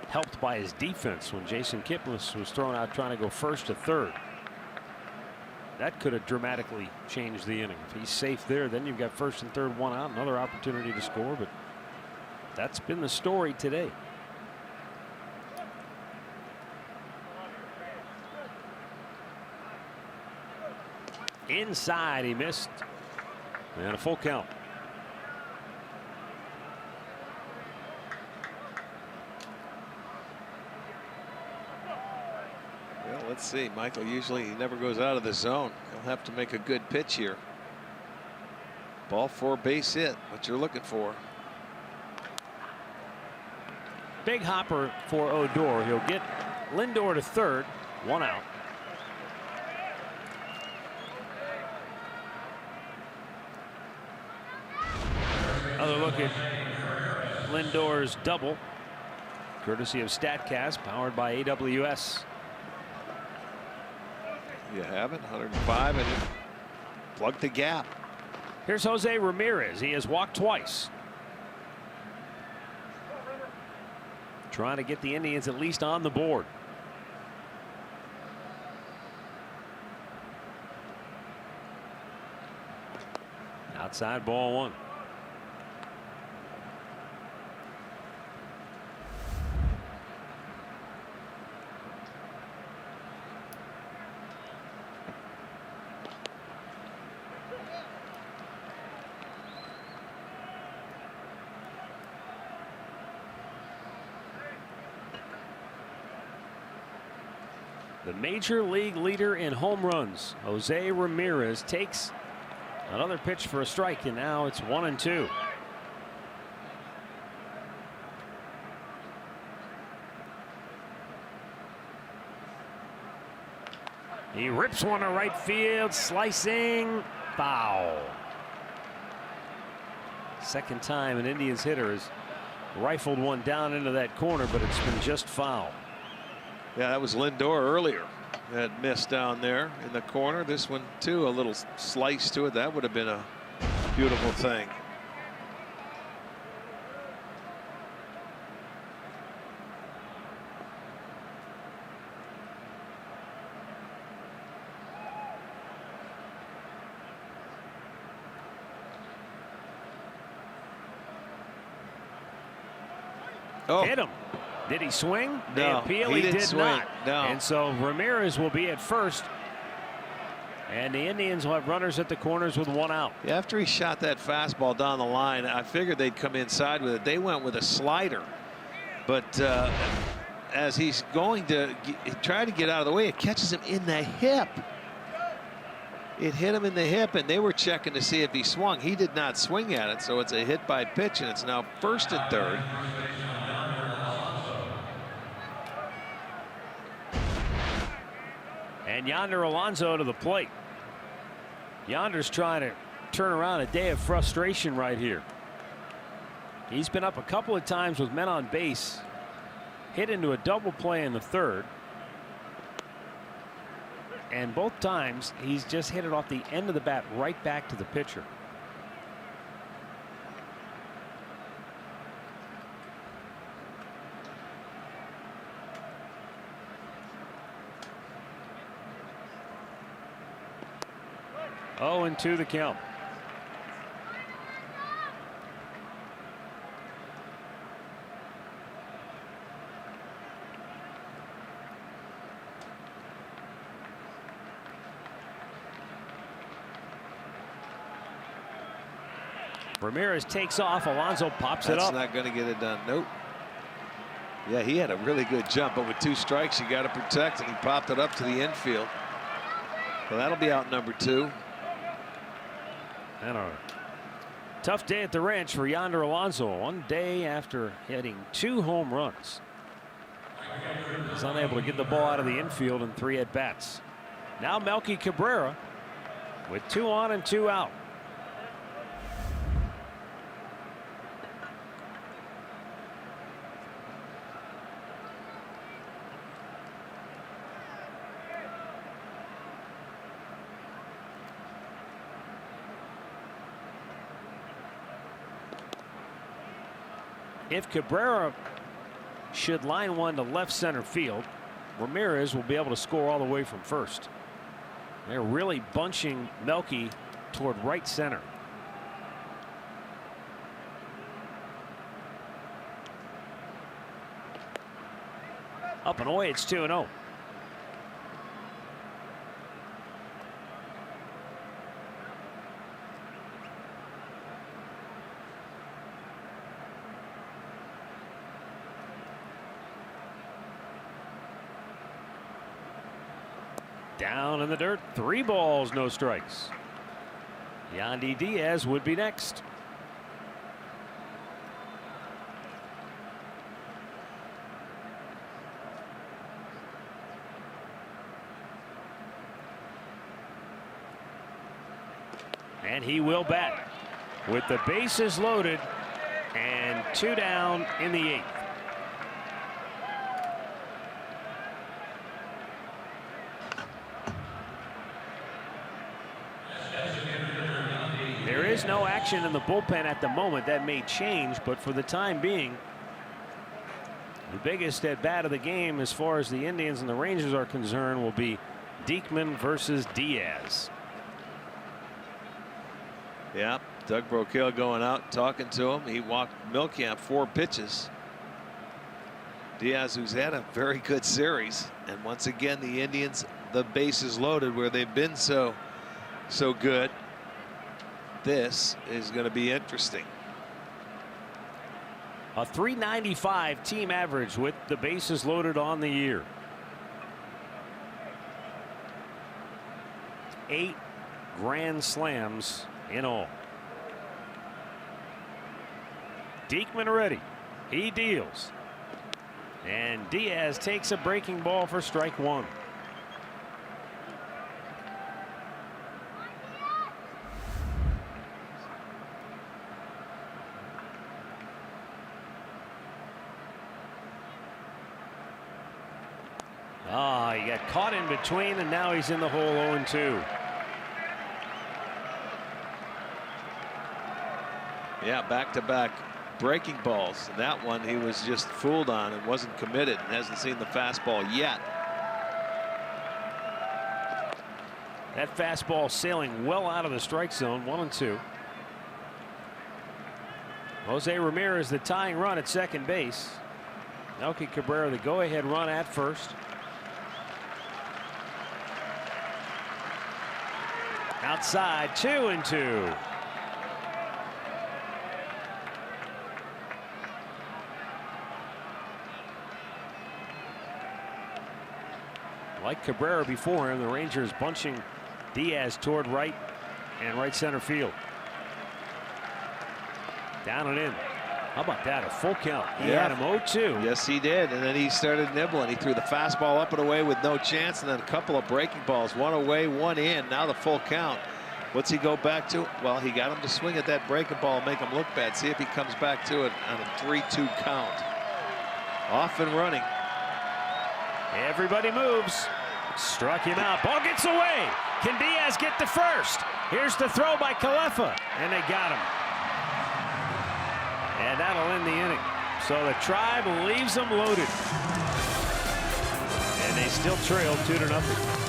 helped by his defense when Jason Kipnis was thrown out trying to go first to third. That could have dramatically changed the inning. If he's safe there, then you've got first and third, one out, another opportunity to score. But that's been the story today. Inside, he missed. And a full count. Well, let's see. Michael usually he never goes out of the zone. He'll have to make a good pitch here. Ball 4, base hit. What you're looking for. Big hopper for Odor. He'll get Lindor to third. One out. Another look at Lindor's double, courtesy of StatCast, powered by AWS. You have it. 105, and he plugged the gap. Here's Jose Ramirez. He has walked twice, trying to get the Indians at least on the board. Outside, ball one. The major league leader in home runs, Jose Ramirez, takes another pitch for a strike, and now it's 1-2. He rips one to right field, slicing, foul. Second time an Indians hitter has rifled one down into that corner, but it's been just foul. Yeah, that was Lindor earlier that missed down there in the corner. This one too, a little slice to it. That would have been a beautiful thing. Oh. Hit him. Did he swing? They No, appeal. he He didn't did swing. not. No. And so Ramirez will be at first. And the Indians will have runners at the corners with one out. Yeah, after he shot that fastball down the line, I figured they'd come inside with it. They went with a slider. But as he's going to try to get out of the way, it catches him in the hip. It hit him in the hip, and they were checking to see if he swung. He did not swing at it, so it's a hit by pitch, and it's now first and third. And Yonder Alonso to the plate. Yonder's trying to turn around a day of frustration right here. He's been up a couple of times with men on base, hit into a double play in the third, and both times he's just hit it off the end of the bat right back to the pitcher. Oh, and 2 the count. Ramirez takes off. Alonso pops it That's up. not going to get it done. Nope. Yeah, he had a really good jump, but with 2 strikes, you got to protect, and he popped it up to the infield. Well, that'll be out number 2. And a tough day at the ranch for Yonder Alonso. One day after hitting 2 home runs. He's unable to get the ball out of the infield in 3 at bats. Now Melky Cabrera with 2 on and 2 out. If Cabrera should line one to left center field, Ramirez will be able to score all the way from first. They're really bunching Melky toward right center. Up and away, it's 2-0. Down in the dirt, 3 balls, no strikes. Yandy Diaz would be next. And he will bat with the bases loaded and 2 down in the 8th. There is no action in the bullpen at the moment. That may change, but for the time being, the biggest at bat of the game as far as the Indians and the Rangers are concerned will be Diekman versus Diaz. Yeah, Doug Brocail going out talking to him. He walked Melky on 4 pitches. Diaz, who's had a very good series, and once again the Indians, the bases loaded where they've been so good. This is going to be interesting. A .395 team average with the bases loaded on the year. 8 grand slams in all. Diekman ready. He deals. And Diaz takes a breaking ball for strike 1. He got caught in between, and now he's in the hole 0-2. Yeah, back-to-back breaking balls. That one he was just fooled on and wasn't committed and hasn't seen the fastball yet. That fastball sailing well out of the strike zone. 1-2. Jose Ramirez the tying run at second base. Melky Cabrera the go-ahead run at first. Outside, 2-2. Like Cabrera before him, the Rangers bunching Diaz toward right and right center field. Down and in. How about that? A full count. He had him 0-2. Yes, he did. And then he started nibbling. He threw the fastball up and away with no chance, and then a couple of breaking balls. One away, one in. Now the full count. What's he go back to? Well, he got him to swing at that breaking ball and make him look bad. See if he comes back to it on a 3-2 count. Off and running. Everybody moves. Struck him out. Ball gets away. Can Diaz get to first? Here's the throw by Calefa, and they got him. And that'll end the inning. So the Tribe leaves them loaded. And they still trail 2-0.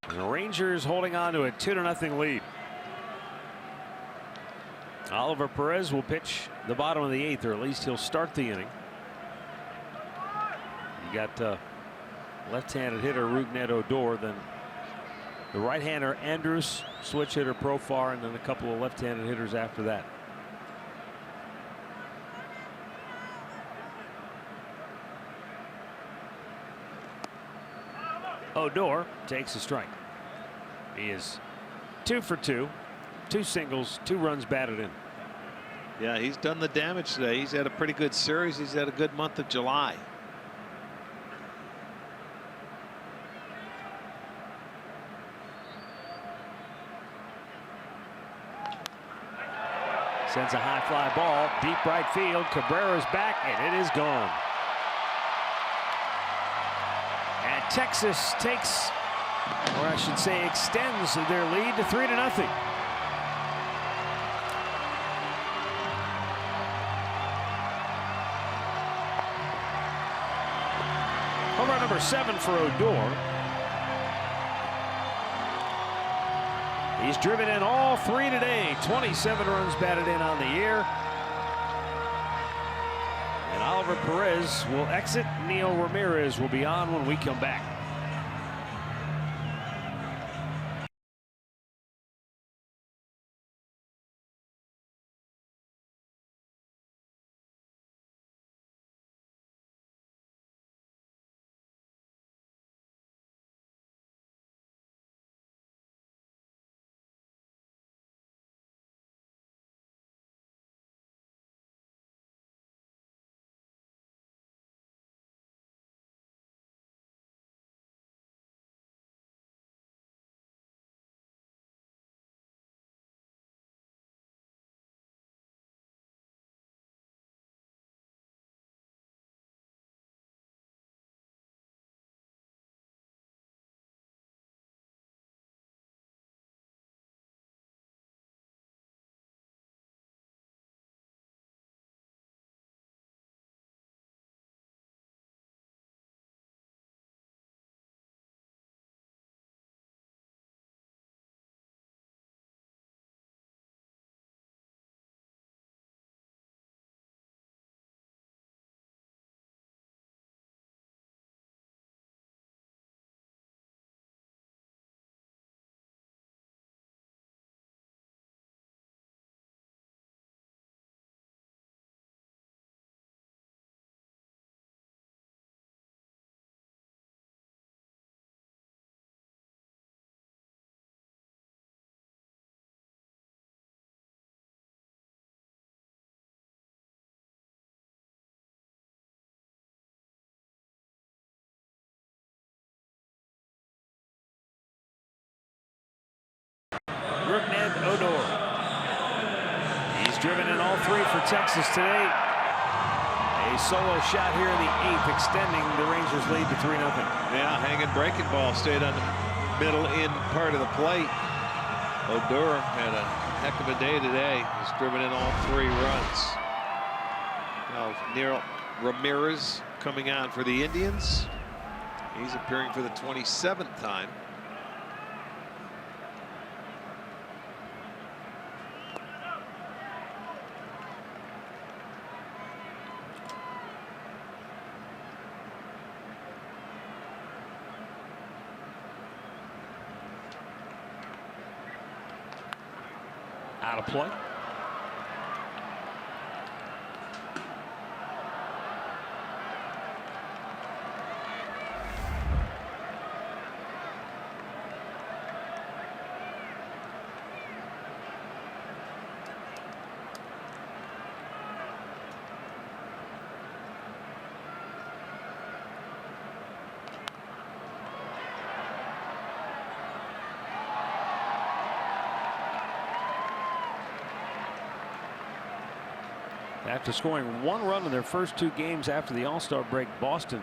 And the Rangers holding on to a 2-0 lead. Oliver Perez will pitch the bottom of the 8th, or at least he'll start the inning. You got left-handed hitter Rougned Odor, then the right-hander Andrus, switch hitter Profar, and then a couple of left-handed hitters after that. Odor takes a strike. He is 2 for 2, 2 singles, 2 runs batted in. Yeah, he's done the damage today. He's had a pretty good series. He's had a good month of July. Sends a high fly ball deep right field. Cabrera's back, and it is gone. And Texas takes, or I should say extends their lead to 3-0. Home run number 7 for Odor. He's driven in all 3 today. 27 runs batted in on the year. And Oliver Perez will exit. Neil Ramirez will be on when we come back. Rougned Odor. He's driven in all 3 for Texas today. A solo shot here in the 8th, extending the Rangers' lead to 3-0. Yeah, hanging breaking ball stayed on the middle in part of the plate. Odor had a heck of a day today. He's driven in all 3 runs. Now Neil Ramirez coming on for the Indians. He's appearing for the 27th time. Out of play. After scoring 1 run in their first 2 games after the All-Star break, Boston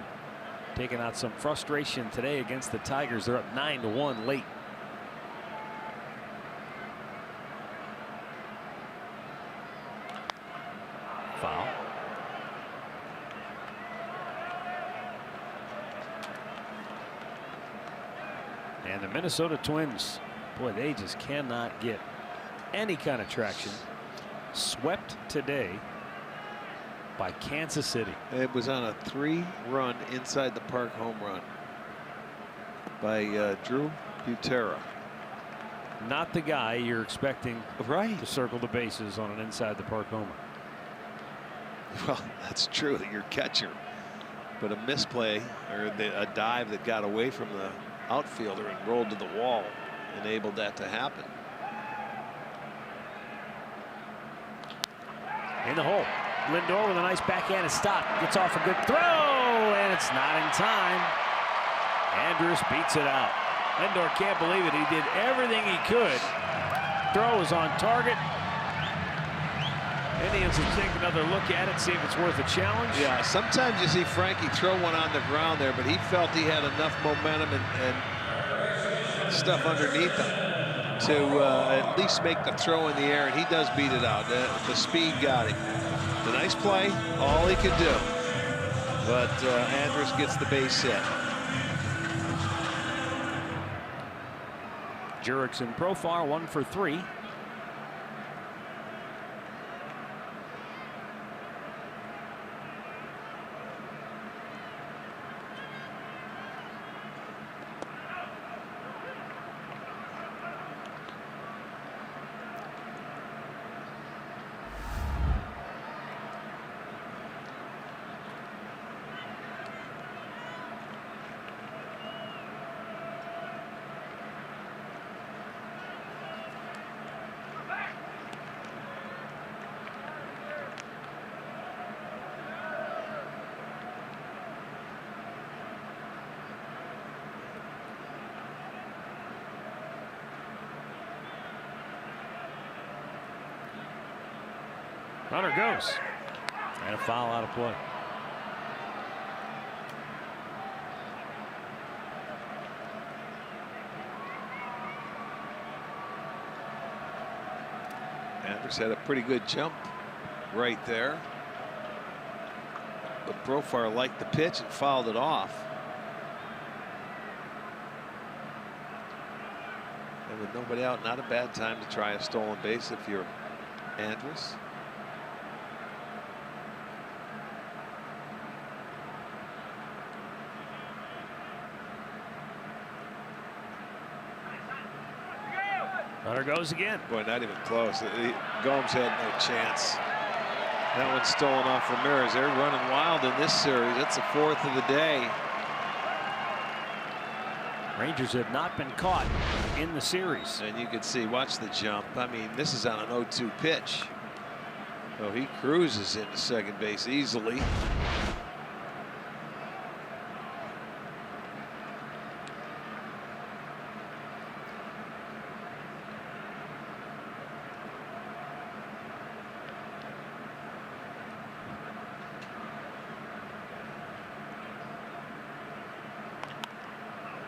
taking out some frustration today against the Tigers. They're up 9-1 late. Foul. And the Minnesota Twins, boy, they just cannot get any kind of traction. Swept today by Kansas City. It was on a 3-run inside the park home run by Drew Butera. Not the guy you're expecting Right. to circle the bases on an inside the park homer. Well, that's true, your catcher. But a misplay or a dive that got away from the outfielder and rolled to the wall enabled that to happen. In the hole. Lindor with a nice backhanded stop. Gets off a good throw, and it's not in time. Andrus beats it out. Lindor can't believe it. He did everything he could. Throw is on target. Indians will take another look at it, see if it's worth a challenge. Yeah, sometimes you see Frankie throw one on the ground there, but he felt he had enough momentum and stuff underneath him to at least make the throw in the air, and he does beat it out. The speed got him. The nice play, all he could do. But Andrus gets the base hit. Jurix and Profar 1 for 3. Runner goes. And a foul out of play. Andrus had a pretty good jump right there. But Profar liked the pitch and fouled it off. And with nobody out, not a bad time to try a stolen base if you're Andrus. Runner goes again. Boy, not even close. Gomes had no chance. That one's stolen off Ramirez. They're running wild in this series. That's the 4th of the day. Rangers have not been caught in the series. And you can see, watch the jump. I mean, this is on an 0-2 pitch. So he cruises into second base easily.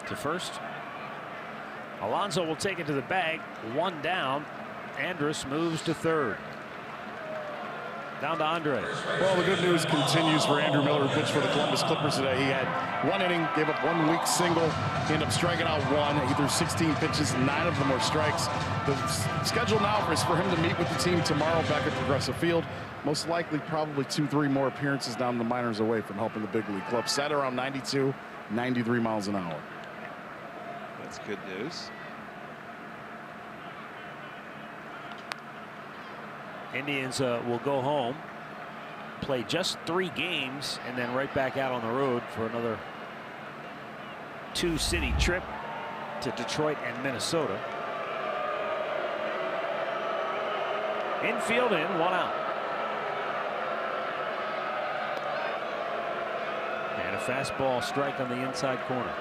To first. Alonso will take it to the bag. 1 down. Andrus moves to third. Down to Andre. Well, the good news continues for Andrew Miller, who pitched for the Columbus Clippers today. He had 1 inning, gave up 1 weak single. He ended up striking out 1. He threw 16 pitches, 9 of them were strikes. The schedule now is for him to meet with the team tomorrow back at Progressive Field. Most likely, probably 2-3 more appearances down the minors away from helping the big league club. Set around 92, 93 miles an hour. That's good news. Indians will go home, play just 3 games, and then right back out on the road for another 2-city trip to Detroit and Minnesota. Infield in, 1 out. And a fastball strike on the inside corner.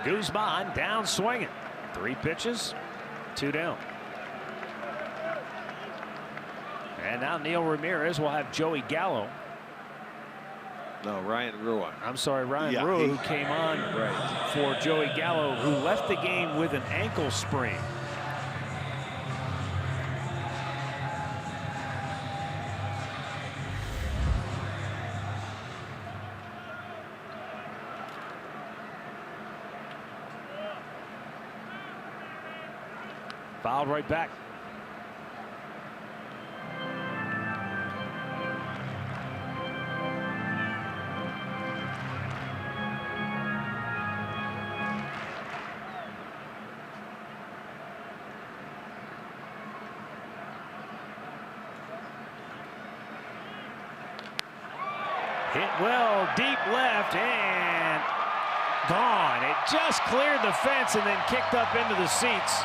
Guzman down swinging. 3 pitches, 2 down. And now Neil Ramirez will have Joey Gallo No, Ryan Rua. I'm sorry, Ryan Yeah, Rua, who came on for Joey Gallo, who left the game with an ankle sprain. Fouled right back. Hit well, deep left, and gone. It just cleared the fence and then kicked up into the seats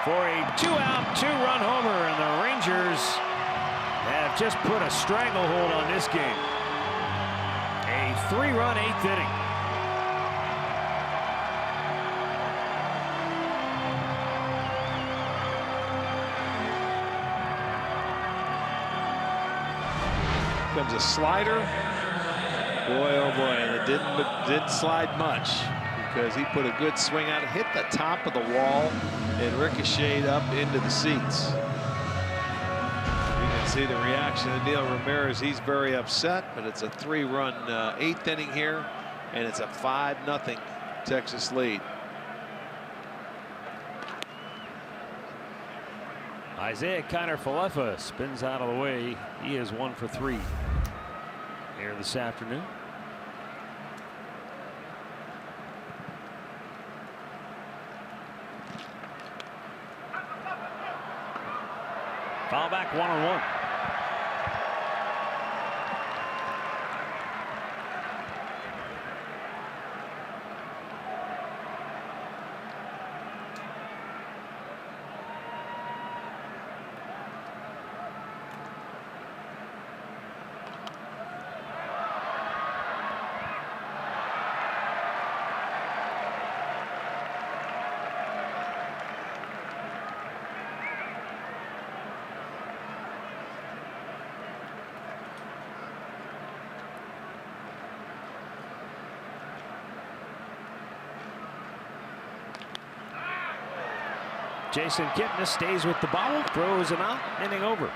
for a 2-out, 2-run homer, and the Rangers have just put a stranglehold on this game. A 3-run 8th inning. Comes a slider. Boy, oh boy, and it didn't slide much because he put a good swing on it, hit the top of the wall, and ricocheted up into the seats. You can see the reaction of Neil Ramirez. He's very upset, but it's a 3-run 8th inning here, and it's a 5-0 Texas lead. Isaiah Kiner-Falefa spins out of the way. He is 1 for 3 here this afternoon. Foul back, 1-1. Jason Kipnis stays with the ball, throws him out, inning over.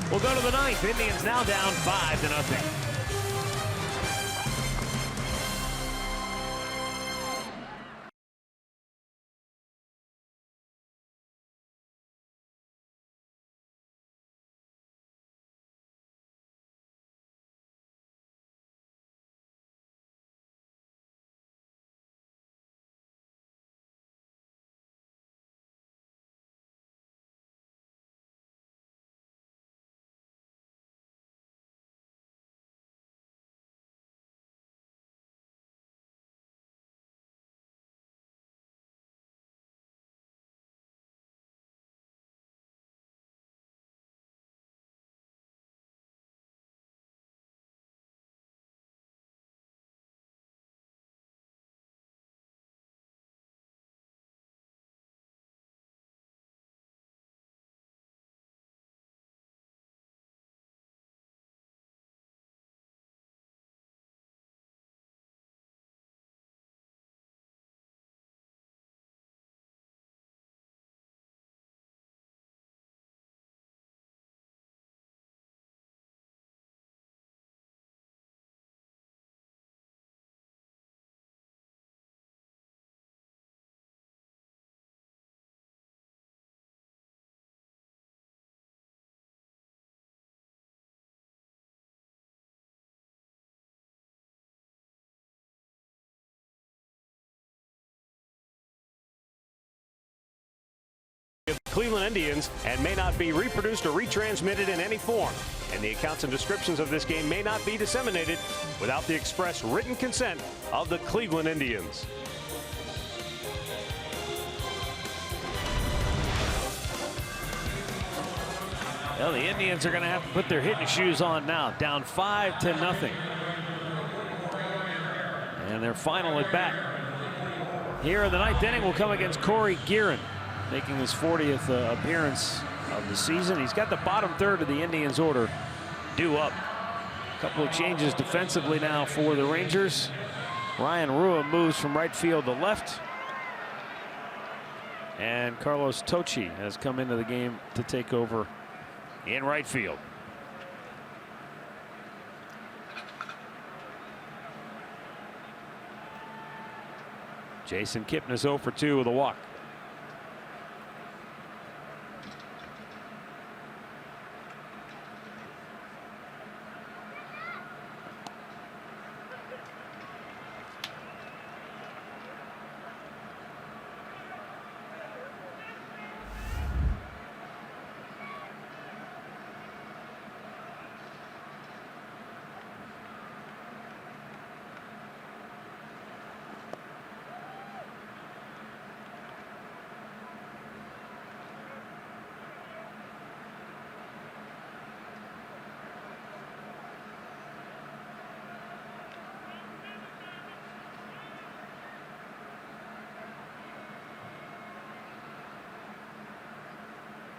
We'll go to the 9th. Indians now down 5-0. Cleveland Indians and may not be reproduced or retransmitted in any form, and the accounts and descriptions of this game may not be disseminated without the express written consent of the Cleveland Indians. Well, the Indians are going to have to put their hitting shoes on now, down 5-0. And their final at bat here in the 9th inning will come against Corey Guerin, making his 40th appearance of the season. He's got the bottom third of the Indians order due up Couple of changes defensively now for the Rangers. Ryan Rua moves from right field to left. And Carlos Tochi has come into the game to take over in right field. Jason Kipnis 0 for 2 with a walk.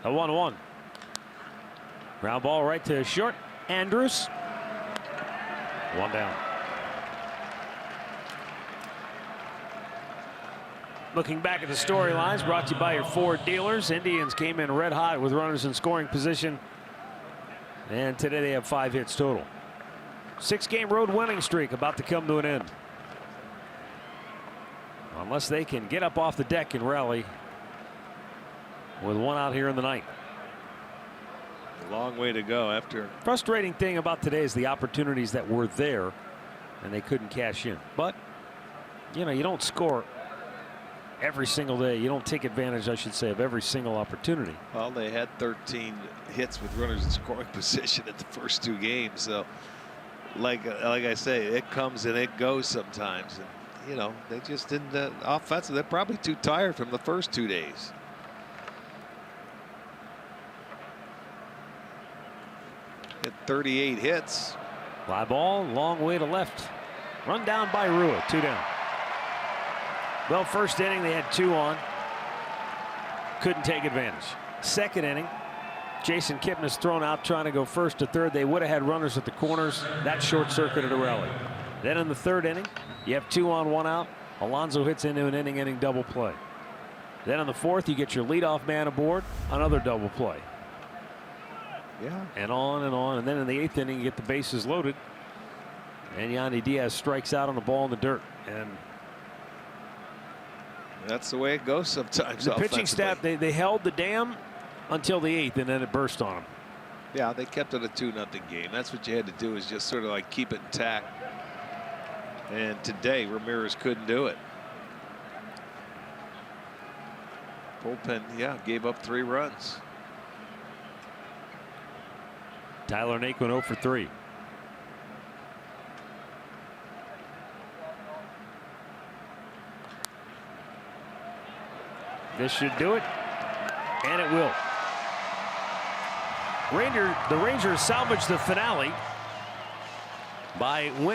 A 1-1. Ground ball right to short. Andrews. One down. Looking back at the storylines brought to you by your Ford dealers. Indians came in red hot with runners in scoring position. And today they have 5 hits total. 6-game road winning streak about to come to an end. Unless they can get up off the deck and rally with 1 out here in the ninth. A long way to go after. Frustrating thing about today is the opportunities that were there and they couldn't cash in. But, you know, you don't score every single day. You don't take advantage, I should say, of every single opportunity. Well, they had 13 hits with runners in scoring position at the first 2 games. So, like I say, it comes and it goes sometimes. And, you know, they just didn't offensive. They're probably too tired from the first 2 days. At 38 hits. Fly ball, long way to left. Run down by Rua, 2 down. Well, first inning they had 2 on. Couldn't take advantage. Second inning, Jason Kipnis thrown out trying to go first to third. They would have had runners at the corners. That short-circuited a rally. Then in the 3rd inning, you have 2 on, 1 out. Alonso hits into an inning double play. Then in the 4th, you get your leadoff man aboard, another double play. Yeah. And on and on. And then in the 8th inning, you get the bases loaded. And Yandy Diaz strikes out on the ball in the dirt. And that's the way it goes sometimes. The pitching staff, they held the dam until the 8th, and then it burst on them. Yeah, they kept it a 2-0 game. That's what you had to do, is just sort of like keep it intact. And today, Ramirez couldn't do it. Bullpen, yeah, gave up 3 runs. Tyler Naquin 0 for 3. This should do it, and it will. The Rangers salvage the finale by winning.